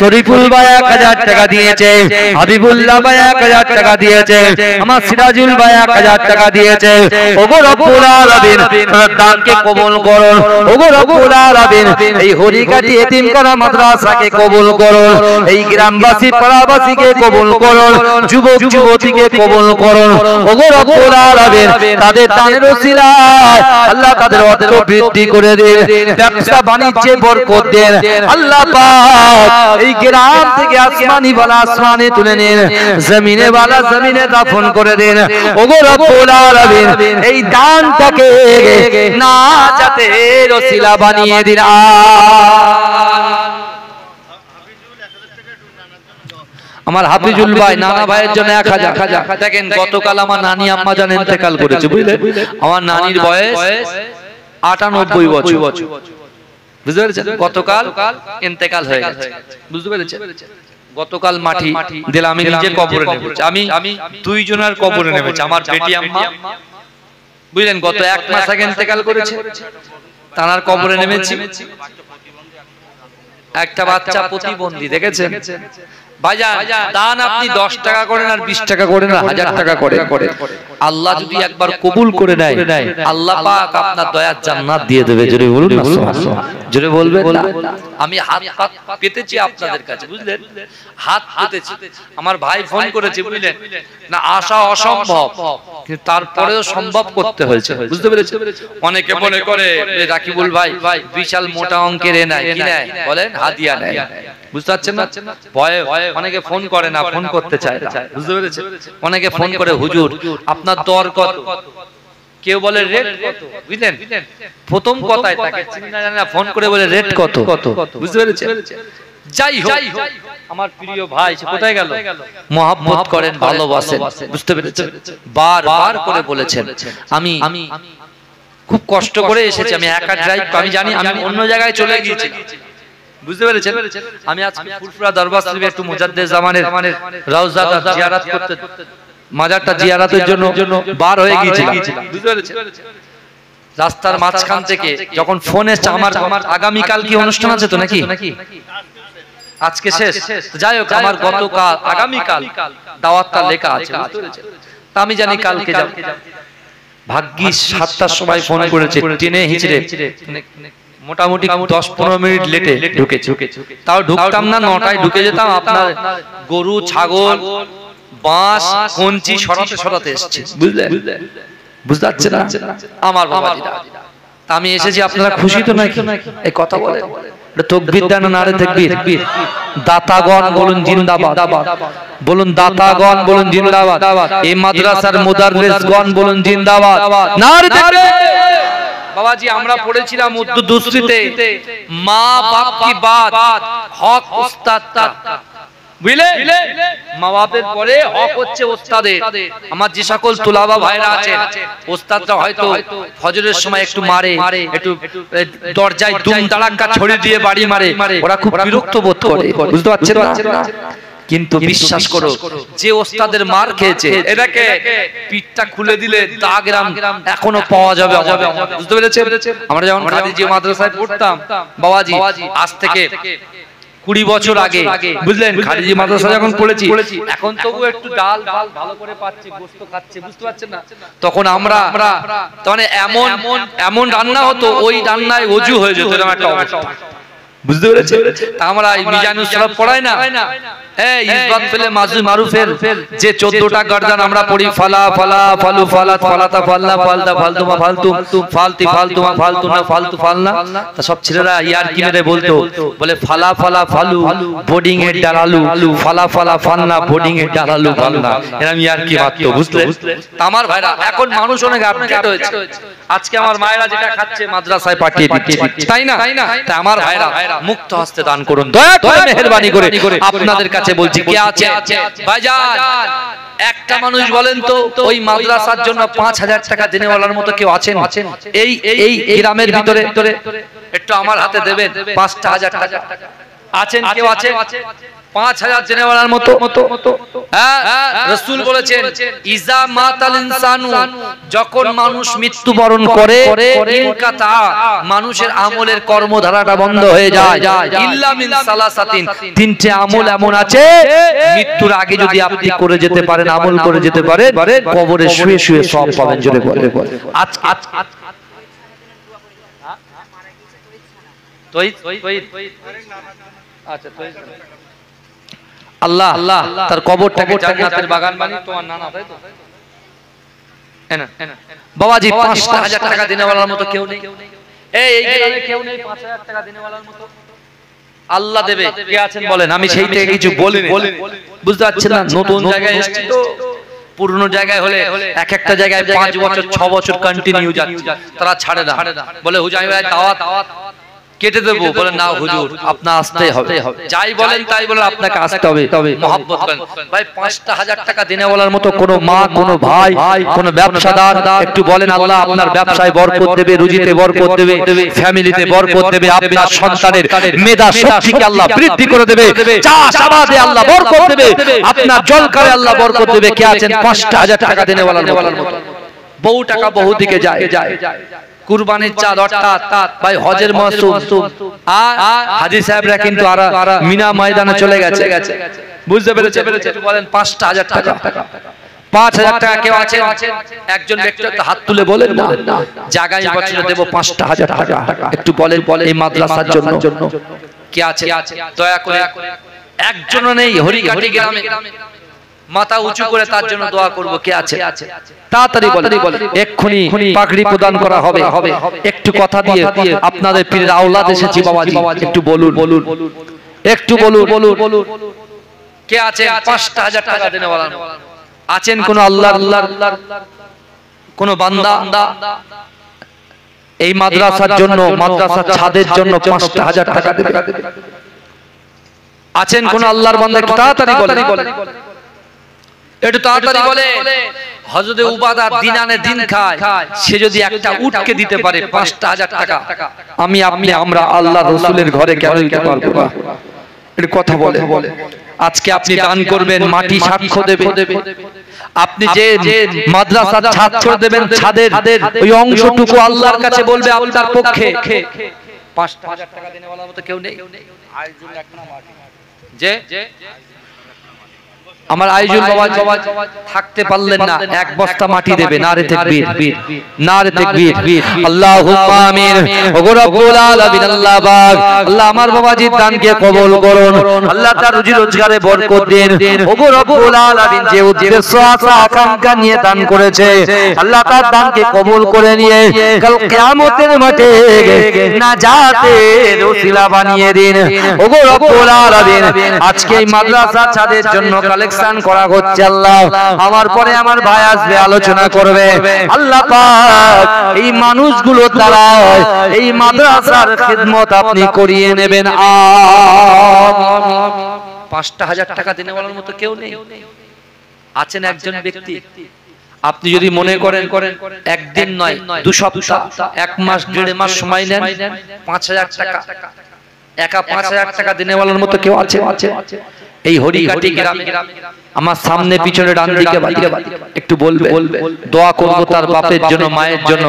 শরীফুল ভাই 1000 টাকা দিয়েছে, হাবিবুল্লাহ ভাই 1000 টাকা দিয়েছে, আমার সিরাজুল ভাই 1000 টাকা দিয়েছে। ওগো রব্বুল আলামিন দানকে কবুল করুন। ওগো রব্বুল আলামিন এই হরিকাটি এতিমখানা মাদ্রাসাকে কবুল করুন, এই গ্রামবাসী পাড়াবাসীকে কবুল করুন, যুবক যুবতীকে কবুল করুন। ওগো রব্বুল আলামিন তাদের দানের ওসিলায় আল্লাহ তাদের অর্থ বৃদ্ধি করে দিন, ব্যবসা বাণিজ্যে বরকত দেন আল্লাহ পাক। এই গ্রাম থেকে আসমানি ওয়ালা আসমানে তুলে নিন, জমিনে ওয়ালা জমিনে দাফন করে দেন। ওগো রব্বুল আলামিন এই দানটাকে না যাতে ওসিলা বানিয়ে দিন। আমার হাফিজুল ভাই নানা ভাইয়ের জন্য 1000। দেখেন গতকাল আমার নানি আম্মা জান ইন্তেকাল করেছে, বুঝলেন? আমার নানির বয়স 98 বছর, বুঝতে পেরেছেন? গতকাল ইন্তেকাল হয়ে গেছে, বুঝতে পেরেছেন? গতকাল মাটি দিলাম, আমি নিজে কবরে নেমেছি, আমি 2 জনের কবরে নেমেছি। আমার বেটি আম্মা, বুঝলেন, গত 1 মাস আগে ইন্তেকাল করেছে, তার কবরে নেমেছি। একটা বাচ্চা প্রতিবন্ধী, দেখেছেন ভাইজান? দান আপনি 10 টাকা করেন আর 20 টাকা করেন আর 1000 টাকা করেন, আল্লাহ যদি একবার কবুল করে নেয় আল্লাহ পাক আপনার দয়ার জান্নাত দিয়ে দেবে। জোরে বলুন না সুবহানাল্লাহ, জোরে বলবেন না। আমি হাত পেতেছি আপনাদের কাছে, বুঝলেন? হাত পেতেছি। আমার ভাই ফোন করেছে, বুঝলেন না, আশা অসম্ভব কিন্তু তারপরেও সম্ভব করতে হয়েছে, বুঝতে পেরেছেন? অনেকে মনে করে রাকিবুল ভাই বিশাল মোটা অঙ্কের নেয়, কি নেয় বলেন? হাদিয়া নেয়, বুঝতে পারছেন না? ভয়ে অনেকে ফোন করে না, ফোন করতে চায় না, বুঝতে পেরেছেন? অনেকে ফোন করে হুজুর আপনার দর কত, কেউ বলে রেট কত, বুঝলেন? প্রথম কথায় তাকে চিনি না জানি না ফোন করে বলে রেট কত, বুঝতে পেরেছেন? যাই হোক আমার প্রিয় ভাই সে কোথায় গেল? মহব্বত করেন, ভালোবাসেন, বুঝতে পেরেছেন? বারবার করে বলেছেন আমি খুব কষ্ট করে এসেছি, আমি একা ড্রাইভ, আমি জানি আমি অন্য জায়গায় চলে গিয়েছি, বুঝতে পেরেছেন? আমি আজকে ফুরফুরা দরবার শরীফে একটু মুজাদ্দেদ জামানের রওজা জিয়ারত করতে, মাজারটা জিয়ারতের জন্য বার হয়ে গিয়েছিলাম, বুঝতে পেরেছেন? রাস্তার মাঝখান থেকে যখন ফোন এসে আমার আগামী কাল কি অনুষ্ঠান আছে তো নাকি আজকে শেষ, যাই হোক আমার গতকাল আগামী কাল দাওয়াতটা লেখা আছে, বুঝতে পেরেছেন? তা আমি জানি কালকে যাব, ভাগ্যিস 7টার সময় ফোন করেছে, টেনে হিচড়ে মোটামুটি 10-15 মিনিট লেটে ঢুকেছে, তাও ঢুকতাম না, 9টায় ঢুকে যেতাম। আপনার গরু ছাগল বাঁশ কঞ্চি সরাতে এসেছে, বুঝলেন? বুঝতে পারছেন না আমার বাবাজিরা? তা আমি এসেছি, আপনারা খুশি তো নাকি? এই কথা বলেন, তাকবীর দেন না নারে তাকবীর? দাতাগণ বলুন জিন্দাবাদ, বলুন দাতাগণ বলুন জিন্দাবাদ, এই মাদ্রাসার মুদাররিসগণ বলুন জিন্দাবাদ, নারে তাকবীর। বাবাজি আমরা পড়েছিলাম উর্দু দুসরিতে, মা বাপ কি বাত হক উস্তাদ কা, বুঝলে? মা বাপের পরে হক হচ্ছে ওস্তাদের। আমার যে সকল তুলাবা ভাইরা আছেন, ওস্তাদরা হয়তো ফজরের সময় একটু মারে, একটু দরজায় দুম তাড়াক্কা ছড়িয়ে দিয়ে বাড়ি মারে, ওরা খুব বিরক্ত বোধ করে, বুঝতে পারছেন না? কিন্তু বিশ্বাস করো যে ওস্তাদের মার খেয়েছে এটাকে পিঠটা খুলে দিলে দাগরাম এখনো পাওয়া যাবে, বুঝতে পেরেছেন? আমরা যখন খাদিজি মাদ্রাসায় পড়তাম বাবাজি, আজ থেকে 20 বছর আগে, বুঝলেন, খাদিজি মাদ্রাসা যখন পড়েছি, এখন তবু একটু ডাল ভালো করে পাচ্ছি, গোশত খাচ্ছে, বুঝতে পারছেন না? তখন আমরা মানে এমন রান্না হতো, ওই রান্নায় ওযু হয়ে যেত, এরকম একটা অবস্থা, বুঝতে পেরেছেন? তা আমরা এই মিজানুস সালাত পড়াই না, এই ইসবাত ফেলে মারুফের যে 14টা গর্দান আমরা পড়ি, ফালা ফালা ফালু ফালাত ফালাতা ফালনা ফালতা ফালতুমা ফালতুম ফালতি ফালতুমা ফালতুনা ফালতু ফালনা, তা সব ছেলেরা ইয়ার কি মেরে বলতো, বলে ফালা ফালা ফালু বোর্ডিং এর ডালালু, ফালা ফালা ফালনা বোর্ডিং এর ডালালু ফালনা, এরকম ইয়ার কি মাত্র, বুঝলে? তা আমার ভাইরা এখন মানুষ অনেক আপডেট হয়েছে, আজকে আমার মায়েরা যেটা খাচ্ছে মাদ্রাসায় পাঠিয়ে দিচ্ছে, তাই না? তা আমার ভাইরা মুক্ত হস্তে দান করুন, দয়া করে মেহেরবানি করে আপনাদের কাছে বলছি, কি আছে ভাইজান একটা মানুষ বলেন তো ওই মাদ্রাসার জন্য 5000 টাকা দেনেওয়ালার মতো কেউ আছেন? এই গ্রামের ভিতরে একটু আমার হাতে দেবেন 5000 টাকা আছেন? কেউ আছে 5000 দেনেওয়ালার মতো? হ্যাঁ, রাসূল বলেছেন ইজা মাতাল ইনসানু, যখন মানুষ মৃত্যুবরণ করে ইনকাতা, মানুষের আমলের কর্মধারাটা বন্ধ হয়ে যায়। ইল্লা মিন সালাসাতিন, তিনটে আমল এমন আছে মৃত্যুর আগে যদি আপনি করে যেতে পারেন, আমল করে যেতে পারেন, কবরে শুয়ে শুয়ে সব পাবেন। জোরে বলে আচ্ছা আল্লাহ তার কবরটাকে জান্নাতের বাগান বানিয়ে তোমার নানা, তাই তো? বাবাজি 5000 টাকা দেনেওয়ালার মতো কেউ নেই? এই গ্রামে কেউ নেই 5000 টাকা দেনেওয়ালার মতো? আল্লাহ দেবে। কে আছেন বলেন? আমি সেই থেকে কিছু বলিনি, বুঝতে পারছেন না? নতুন জায়গায় এসেছি তো, পুরনো জায়গায় হলে এক একটা জায়গায় 5 বছর 6 বছর কন্টিনিউ যাচ্ছে, তারা ছাড়ে না। বলে হুজুর ভাই দাওয়াত কেটে দেবো, বলেন না হুজুর আপনার আসতেই হবে, যাই বলেন তাই বলেন, আপনাকে আসতে হবে, তবে মহব্বত করেন। ভাই 5000 টাকা দেনেওয়ালার মতো কোন মা, কোন ভাই, কোন ব্যবসাদার একটু বলেন আল্লাহ আপনার ব্যবসায় বরকত দেবে, রুজিতে বরকত দেবে, ফ্যামিলিতে বরকত দেবে, আপনার সন্তানের মেধা শক্তিকে আল্লাহ বৃদ্ধি করে দেবে, চাষাবাদে আল্লাহ বরকত দেবে, আপনার জলকারে আল্লাহ বরকত দেবে। কে আছেন 5000 টাকা দেনেওয়ালার মতো? বহু টাকা বহু দিকে যায়। কুরবানির চাঁদ অর্থাৎ ভাই হজের মৌসুম, আর হাজী সাহেবরা কিন্তু মিনা ময়দানে চলে গেছে, বুঝতে পেরেছে? বলেন 5000 টাকা, 5000 টাকা কেউ আছে? একজন ব্যক্তি হাত তুলে বলেন না যে আগামী বছরে দেব 5000 টাকা, একটু বলেন এই মাদ্রাসার জন্য। কে আছে? দয়া করে একজনও নেই হরিঘাটি গ্রামে মাথা উঁচু করে তার জন্য দোয়া করব? কে আছে? তাড়াতাড়ি বলেন, এক্ষুনি পাগড়ি প্রদান করা হবে। একটু কথা দিয়ে আপনাদের পীরের আওলাদ এসেছি বাবাজি, একটু বলুন, একটু বলুন কে আছে 5000 টাকা দেনেওয়ালা? আছেন কোন আল্লাহর কোন বান্দা এই মাদ্রাসার জন্য, মাদ্রাসার ছাদের জন্য 5000 টাকা দেবে? আছেন কোন আল্লাহর বান্দা? একটু তাড়াতাড়ি বলেন, একটু তাড়াতাড়ি বলে। হযরতে উবাদা দিন আনে দিন খায়, সে যদি একটা উটকে দিতে পারে 5000 টাকা, আমি আপনি আমরা আল্লাহ রাসূলের ঘরে কেন দিতে পারবো না? এর কথা বলে। আজকে আপনি দান করবেন, মাটি সাক্ষ্য দেবে। আপনি যে মাদ্রাসার ছাদ ছেড়ে দেবেন, ছাদের ওই অংশটুকু আল্লাহর কাছে বলবে আপনার পক্ষে। 5000 টাকা দেনেওয়ালার মতো কেউ নেই? যে আমার আইজুল বাবা থাকতে পারলেন না, এক বস্তা মাটি দেবে। নারে তাকবীর, নারে তাকবীর, আল্লাহুম্মা আমিন। ওগো রব্বুল আলামিন, আল্লাহ পাক আল্লাহ আমার বাবাজির দানকে কবুল করুন, আল্লাহ তার রুজি রোজগারে বরকত দিন। ওগো রব্বুল আলামিন যে উদ্দেশ্য আশা আকাঙ্ক্ষা নিয়ে দান করেছে, আল্লাহ তার দানকে কবুল করে নিয়ে কাল কিয়ামতের মাঠে নাজাতের ওসিলা বানিয়ে দিন। ওগো রব্বুল আলামিন আজকে এই মাদ্রাসা ছাদের জন্য কালেকশন করা হচ্ছে, আল্লাহ আমার পরে আমার ভাই আসবে, আলোচনা করবে, আল্লাহ পাক এই মানুষগুলো দ্বারা এই মাদ্রাসার খিদমত আপনি করিয়ে নেবেন। 5000 টাকা দেনেওয়ালার মতো কেউ নেই? আছেন একজন ব্যক্তি। আপনি যদি মনে করেন একদিন নয়, 2 সপ্তাহ, 1 মাস, 1.5 মাস সময় নেন, 5000 টাকা, একা 5000 টাকা দেনেওয়ালার মতো কেউ আছে? এই হরিঘাটি গ্রামে আমার সামনে পিছনে ডান দিকে একটু বলবে, দোয়া করব তার বাপের জন্য, মায়ের জন্য,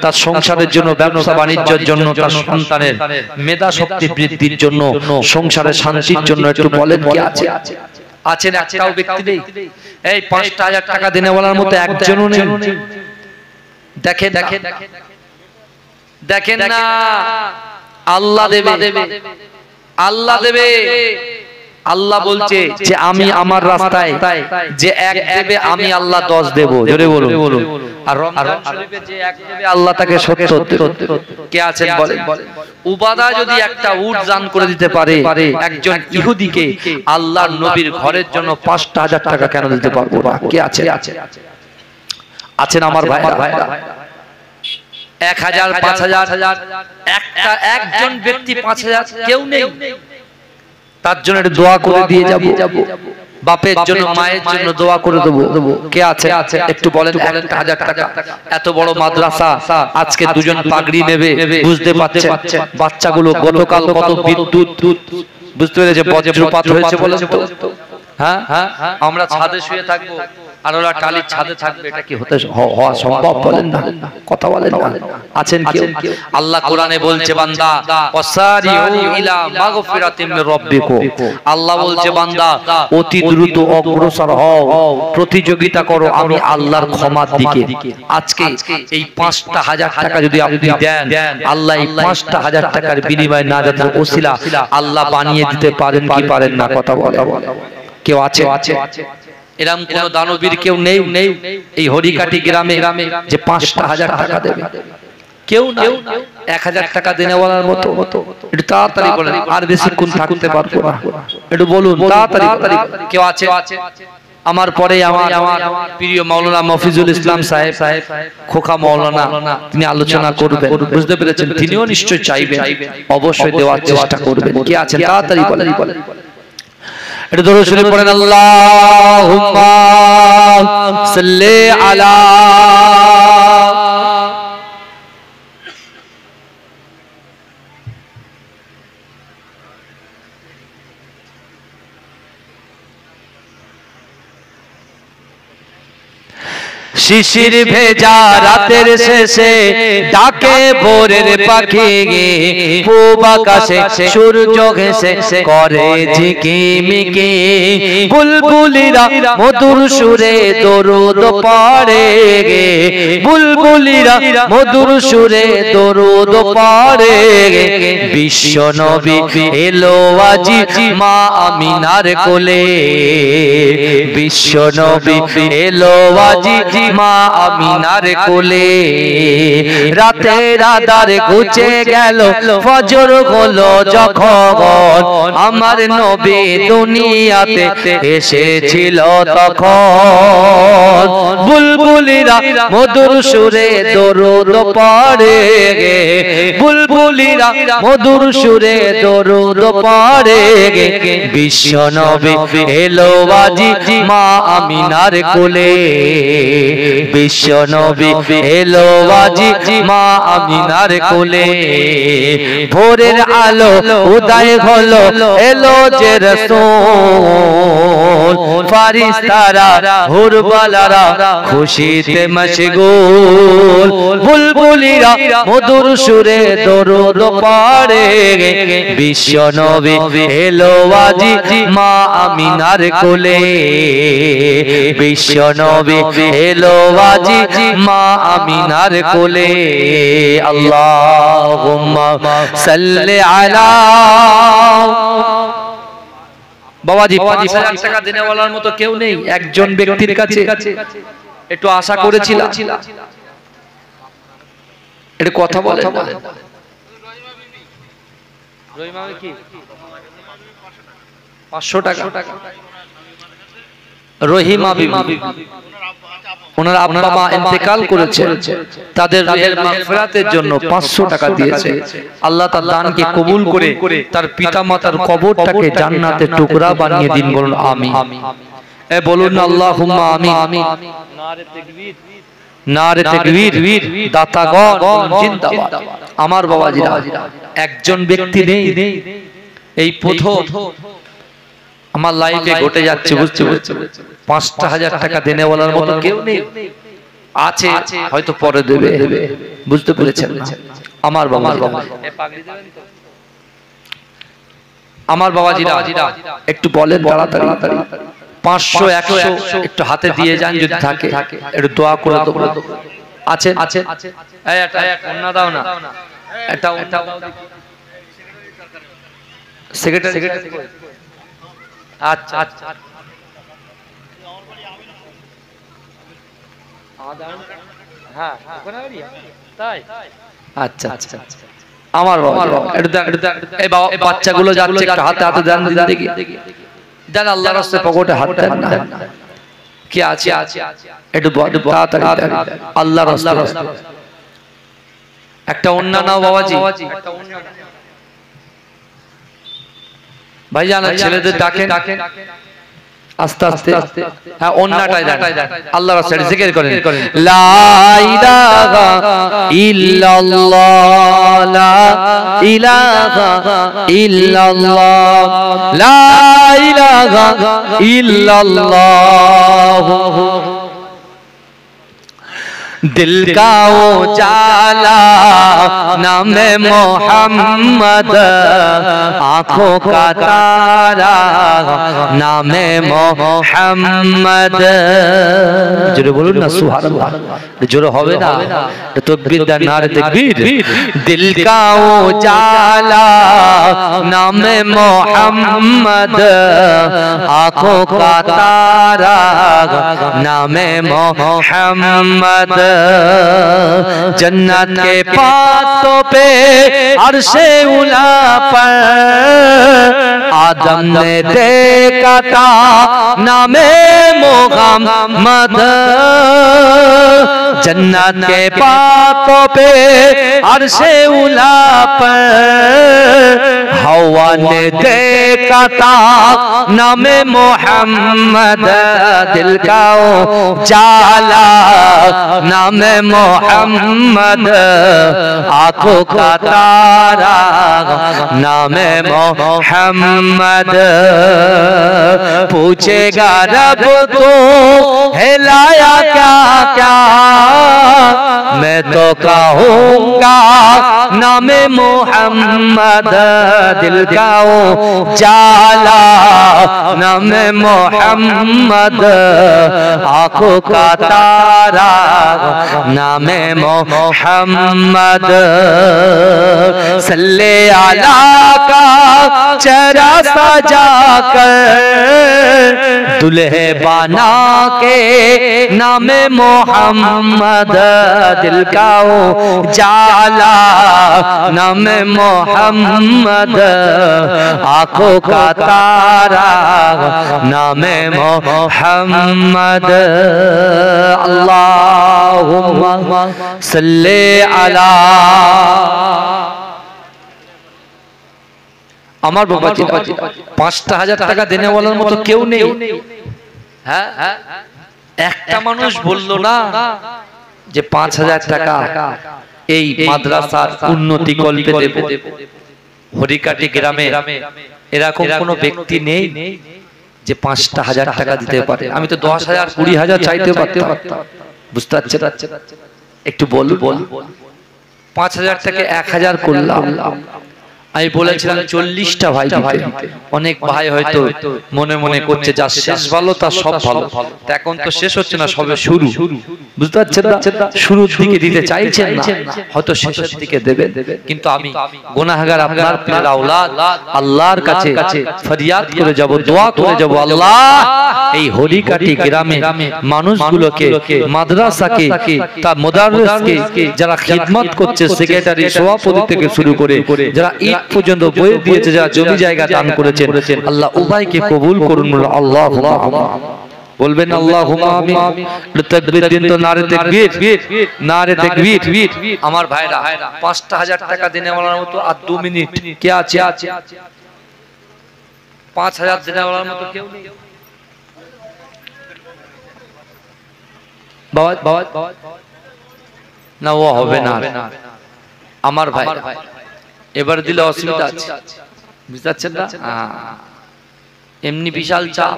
তার সংসারের জন্য, ব্যবসা বাণিজ্যের জন্য, তার সন্তানের মেধা শক্তি বৃদ্ধির জন্য, সংসারের শান্তির জন্য। একটু বলেন কে আছে? আছেন একটাও ব্যক্তি নেই? এই 5000 টাকা দেনেওয়ালার মতো একজনও নেই? দেখেন না, আল্লাহ দেবে, আল্লাহ দেবে। আল্লাহ বলছে যে আমি আমার রাস্তায় যে এক দেবে আমি আল্লাহ 10 দেব। জোরে বলুন। আর রমজান শরীফে যে এক দেবে আল্লাহ তাকে 70। কে আছেন বলেন? উবাদা যদি একটা উট দান করে দিতে পারে একজন ইহুদিকে, আল্লাহর নবীর ঘরের জন্য 5000 টাকা কেন দিতে পারবো না? কে আছে? আছেন আমার ভাইরা? 1000, 5000, একজন ব্যক্তি 5000 কেউ নেই? তার জন্য একটু দোয়া করে দিয়ে যাব। বাপের জন্য মায়ের জন্য দোয়া করে দেবো। কে আছে একটু বলেন। 1000 টাকা। এত বড় মাদ্রাসা, আজকে দুজন পাগড়ি নেবে, বুঝতে পারছেন বাচ্চাগুলো গতকাল কত বিদ্যুৎ, বুঝতে পেরেছে, বজ্রপাত হয়েছে বলে তো। হ্যাঁ, আমরা ছাদে শুয়ে থাকবো আর ওরা টালির ছাদে থাকবে, এটা কি হওয়া সম্ভব? বলেন না, কথা বলেন না। আছেন কেউ? আল্লাহ কোরআনে বলছে বান্দা ওয়াসারিউ ইলা মাগফিরাতিম মির রাব্বিকুম, আল্লাহ বলছে বান্দা অতি দ্রুত অগ্রসর হও, প্রতিযোগিতা করো আমি আল্লাহর ক্ষমার দিকে। আজকে এই 5টা 1000 টাকা যদি আপনি দেন, আল্লাহ এই 5টা 1000 টাকার বিনিময়ে নাজাতের ওসিলা আল্লাহ বানিয়ে দিতে পারেন কি পারেন না? কথা বলে কেউ আছে? এরকম কোন দানবীর কেউ নেই এই হরিকাটি গ্রামে যে 5টা 1000 টাকা দেবে? কেউ না। 1000 টাকা দেনেওয়ালার মতো একটু তাড়াতাড়ি বলেন, আর বেশিক্ষণ থাকতে পারবো না, একটু বলুন তাড়াতাড়ি। কেউ আছে? আমার পরে আমার প্রিয় মাওলানা মফিজুল ইসলাম সাহেব, খোকা মাওলানা, তিনি আলোচনা করবেন, বুঝতে পেরেছেন? তিনিও নিশ্চয় চাইবেন, অবশ্যই দেওয়ার চেষ্টা করবেন। কে আছেন? তাড়াতাড়ি বলেন। এটা দরুদ শরীফ পড়েন, আল্লাহুম্মা সাল্লি আলা শিশির ভেজা রাতের শেষে ডাকে ভোরের পাখি, পূব আকাশে সূর্য ঘেঁষে করে ঝিকিমিকি, বুলবুলিরা মধুর সুরে দরুদ পড়ে, বুলবুলিরা মধুর সুরে দরুদ পড়ে। বিশ্ব নবী এলো আজি মা আমিনার কোলে, বিশ্ব নবী এলো আজি মা আমিনার কোলে। রাতের আধার ঘুচে গেল, ফজর হলো যখন, আমার নবী দুনিয়াতে এসেছিল তখন। বুলবুলিরা মধুর সুরে দরুদ পড়ে, বুলবুলিরা মধুর সুরে দরুদ পড়ে। বিশ্ব নবী এলো আজি মা আমিনার কোলে, বিশ্ব নবী এলো আজি মা আমিনার কোলে। ভোরের আলো উদয় হলো, এলো যে রাসূল, ফারিস্তারা হুরবালারা খুশিতে মশগুল। বুলবুলিরা মধুর সুরে দরুদ পড়ে, বিশ্ব নবী এলো আজি মা আমিনার কোলে, বিশ্ব নবী এলো আজি মা আমিনার কোলে। আল্লাহুম্মা সাল্লি আলা। বাবাজি 5000 টাকা দেনেওয়ালার মতো কেউ নেই একজন ব্যক্তির কাছে? একটু আশা করেছিলাম, একটু কথা বলে। রহিমা কি 500 টাকা? রহিমা বিবি, ওনার আব্বা মা ইন্তেকাল করেছে, তাদের রুহের মাগফিরাতের জন্য 500 টাকা দিয়েছে। আল্লাহ তার দানকে কবুল করে তার পিতামাতার কবরটাকে জান্নাতের টুকরা বানিয়ে দিন, বলুন আমিন। এ বলুন না আল্লাহুম্মা আমিন। নারে তাকবীর, নারে তাকবীর, দাতাগণ জিন্দাবাদ। আমার বাবাজিরা, একজন ব্যক্তি নেই, এই প্রথম আমার লাইফে ঘটে যাচ্ছে, বুঝতে পারছেন? 5টা 1000 টাকা দেনেওয়ালার মতো কেউ নেই। আছে হয়তো পরে দেবে, বুঝতে পেরেছেন? আমার বাবা, আমার বাবাজিরা একটু বলেন তাড়াতাড়ি, 500 100 একটু হাতে দিয়ে যান, যদি থাকে একটু দোয়া করে দেবো। আছে? এই একটা অন্য দাও না, এটা সেক্রেটারি। আচ্ছা আচ্ছা, হ্যাঁ তাই, আচ্ছা আচ্ছা। আমার বাবা এই বাচ্চাগুলো যাচ্ছে, একটু হাতে হাতে দেন, দেখি দেন, আল্লাহর রাস্তায় পকেটে হাত দেন না। কি আছে একটু তাড়াতাড়ি আল্লাহর রাস্তায়। একটা অন্য নাও বাবাজি, ভাইজান ছেলেদের ডাকেন, আস্তে আস্তে হ্যাঁ অন্যটাই দেন আল্লাহ রাসূল জিকির করেন লা ইলাহা ইল্লাল্লাহ লা ইলাহা ইল্লাল্লাহ লা ইলাহা ইল্লাল্লাহ दिल का उजाला नामे मोहम्मद आँखों का तारा नामे मोहम्मद जोरे बोलूं ना सुभान अल्लाह जोरे होवे ना तकबीर दा नारे तकबीर दिल का उजाला नामे मोहम्मद आँखों का तारा नामे मोहम्मद जन्नत के पातों पे अर्शे उला पर आदम ने देखा था नामे मोहम्मद जन्नत के पातों पे अर्शे उला पर हवा ने देखा था नामे मोहम्मद दिल का उजाला नामे मोहम्मद आँखों का तारा नामे मोहम्मद पूछेगा रब को हिलाया क्या क्या मैं तो कहूँगा नामे मोहम्मद दिल का उजाला नामे मोहम्मद आँखों का तारा नामे मोहम्मद सल्ले अला का चेहरा सजा कर दुल्हे बना के नामे मोहम्मद दिल का उजाला नामे मोहम्मद आँखों का तारा नामे मोहम्मद अल्लाहुम्मा सल्ले अला আমার বাবা ৫,০০০ টাকা দেনে বলার মতো কেউ নেই হ্যাঁ একটা মানুষ বলল না যে ৫,০০০ টাকা এই মাদ্রাসার উন্নতি কল্পে দেব হরিকাটি গ্রামে এরকম কোনো ব্যক্তি নেই যে ৫,০০০ টাকা দিতে পারে আমি তো ১০,০০০ ২০,০০০ চাইতে পারতাম বুঝতে পারছেন একটু বল ৫,০০০ থেকে ১,০০০ করলাম আমি বলেছিলাম ৪০টা ভাই দিতে অনেক ভাই হয়তো মনে মনে করছে যা শেষ ভালো তা সব ভালো এখন তো শেষ হচ্ছে না সবে শুরু বুঝতে পারছেন না শুরুর দিকে দিতে চাইছেন না হয়তো শেষের দিকে দেবেন কিন্তু আমি গুনাহগার আপনার প্রিয় আওলাদ আল্লাহর কাছে ফরিয়াদ করে যাব দোয়া করে যাব আল্লাহ এই হরিকাটি গ্রামে মানুষগুলোকে মাদ্রাসাকে তা মুদাররিসকে যারা খিদমত করছে সেক্রেটারি সভাপতি থেকে শুরু করে যারা পর্যন্ত বয়ে দিয়েছে যারা জমি জায়গা দান করেছেন আল্লাহ উভয়কে কবুল করুন আল্লাহুম্মা বলবেন আল্লাহুম্মা আমিন তাকবীর দিন তো নারে তাকবীর আমার ভাইরা ৫,০০০ টাকা দেনে ওয়ালার মতো আর 2 মিনিট কে আছে ৫,০০০ দেনে ওয়ালার মতো কেউ নেই বাবা না ও হবে না আমার ভাই এবার দিলে অসুবিধা আছে বুঝতে পারছেন না এমনি বিশাল চাপ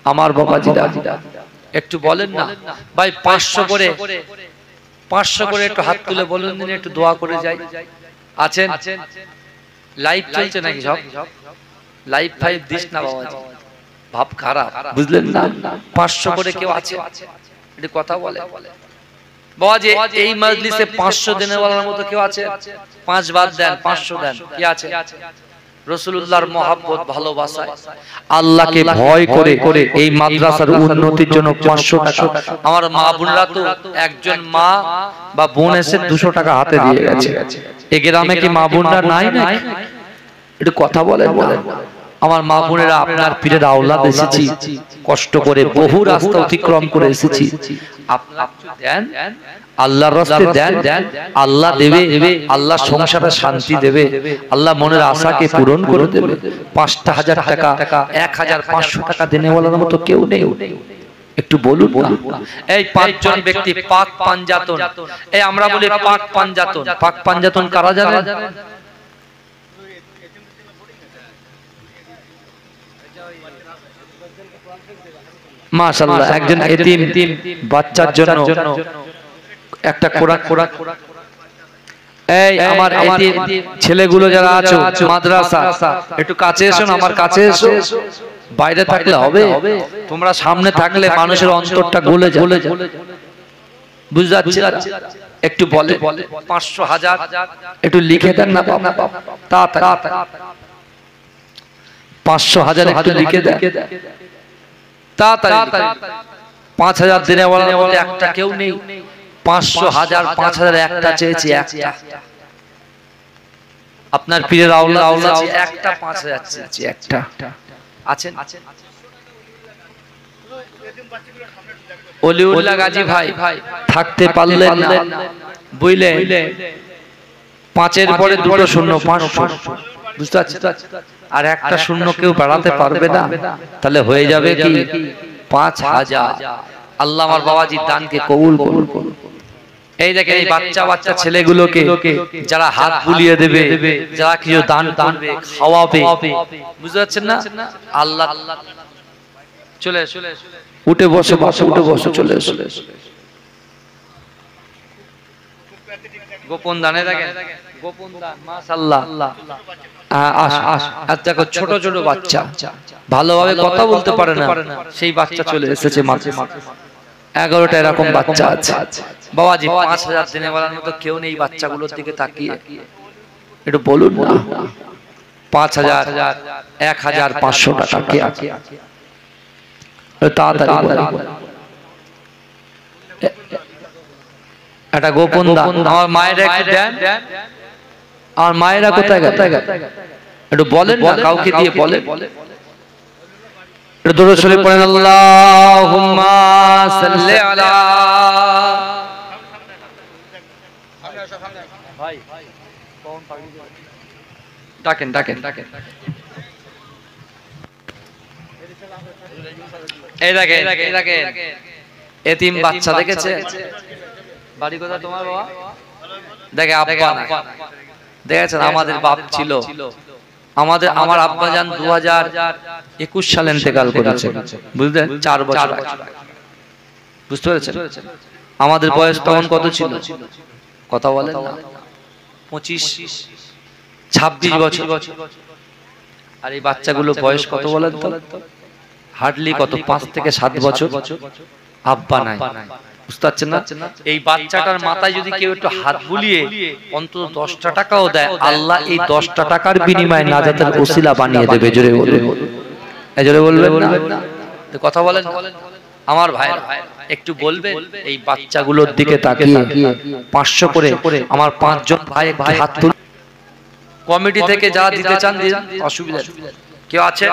আমার বাবাজিরা একটু বলেন না ভাই 500 করে একটু হাত তুলে বলুন দিন একটু দোয়া করে যাই আছেন লাইভ চলছে নাকি সব লাইভ ফাইভ দিস না বাবাজি ভাব খারাপ বুঝলেন না 500 করে কেউ আছে একটু কথা বলে বাবাজি এই মজলিসে 500 দেনে ওয়ালার মতো কেউ আছে 5 বার দেন 500 দেন কি আছে রাসূলুল্লাহর মহব্বত ভালোবাসায় আল্লাহকে ভয় করে এই মাদ্রাসার উন্নতির জন্য 500 টাকা আমার মা বোনরা তো একজন মা বা বোন এসে 200 টাকা হাতে দিয়ে গেছে এই গ্রামে কি মা বোনরা নাই নাকি একটু কথা বলেন আমার মা বোনেরা আপনার পীরের আওলাদ এসেছি কষ্ট করে বহু রাস্তা অতিক্রম করে এসেছি আপনারা দেন আল্লাহর রাস্তায় দেন আল্লাহ দেবে আল্লাহ সংসারে শান্তি দেবে আল্লাহ মনের আশাকে পূরণ করে দেবে 5,000 টাকা 1,500 টাকা দেনে বলার মতো কেউ নেই। একটু বলুন এই 5 জন ব্যক্তি পাক পাঞ্জাতন, এই আমরা বলি পাক পাঞ্জাতন, পাক পাঞ্জাতন কারা জানেন? মাশাআল্লাহ, একজন এতিম বাচ্চার জন্য একটা খোরাক। এই আমার এতিম ছেলেগুলো যারা আছো মাদ্রাসা, একটু কাছে এসো, আমার কাছে এসো। বাইরে থাকলে হবে, তোমরা সামনে থাকলে মানুষের অন্তরটা গলে যায়। বুঝতে যাচ্ছে? একটু বলে 500 1000 একটু লিখে দেন না বাবা, তাড়াতাড়ি 500 1000 একটু লিখে দেন তাড়াতাড়ি। 5000 দিনে বলার মধ্যে একটা কেউ নেই। 500 1000 5000 একটা চেয়েছি, একটা। আপনার পীরের আওলাদ আছে একটা 5000 চেয়েছি, একটা আছেন? ওলিউল্লাহ গাজী ভাই থাকতে পারলেন না, বুঝলে? 5-এর পরে দুটো শূন্য, 500। বুঝতে পারছেন? আর একটা শূন্য কেউ বাড়াতে পারবে না, তাহলে হয়ে যাবে কি 5000। আল্লাহ আমার বাবাজির দানকে কবুল করুন। এই দেখেন এই বাচ্চা ছেলেগুলোকে যারা হাত বুলিয়ে দেবে, যারা কিছু দান করবে, খাওয়াবে, বুঝতে পারছেন না? আল্লাহ চলে উঠে বসে চলে এসো। গোপন দানে দেখেন, গোপন দান, মাশাআল্লাহ। দেখো ছোট বাচ্চা ভালোভাবে কথা বলতে পারে না, সেই বাচ্চা চলে এসেছে মাঝে। 11টা এরকম বাচ্চা আছে। বাবাজি 5000 দিনে বলার মতো কেউ নেই। বাচ্চাগুলোর দিকে তাকিয়ে একটু বলুন না, 5000 1500 টাকা কে আছে? তাড়াতাড়ি একটা গোপন দান। আমার মায়েরা একটু দেন। আমার মায়েরা কোথায় গেল? একটু বলেন না, কাউকে দিয়ে বলেন। একটু দরুদ শরীফ পড়েন, আল্লাহুম্মা সাল্লি আলা। ভাই ডাকেন। এই দেখেন এতিম বাচ্চা দেখেছে? বাড়ি কোথায় তোমার বাবা? দেখে আব্বা না, দেখেছেন? আমাদের বাপ ছিল, আমার আব্বা জান 2021 সালে ইন্তেকাল করেছে, বুঝলেন? 4 বছর আগে। বুঝতে পেরেছেন? আমাদের বয়স তখন কত ছিল? কথা বলেন না, 25-26 বছর। আর এই বাচ্চাগুলো বয়স কত বলেন তো? হার্ডলি কত, 5 থেকে 7 বছর। আব্বা নাই, বুঝতে পারছেন না? এই বাচ্চাটার মাথায় যদি কেউ একটু হাত বুলিয়ে অন্তত 10টা টাকাও দেয়, আল্লাহ এই 10টা টাকার বিনিময়ে নাজাতের ওসিলা বানিয়ে দেবে। জোরে বলবেন না? কথা বলেন আমার ভাই, একটু বলবেন এই বাচ্চাগুলোর দিকে তাকিয়ে 500 করে আমার 5 জন ভাই হাত তুলে কমিটি থেকে যা দিতে চান দিন, অসুবিধা কেউ আছে?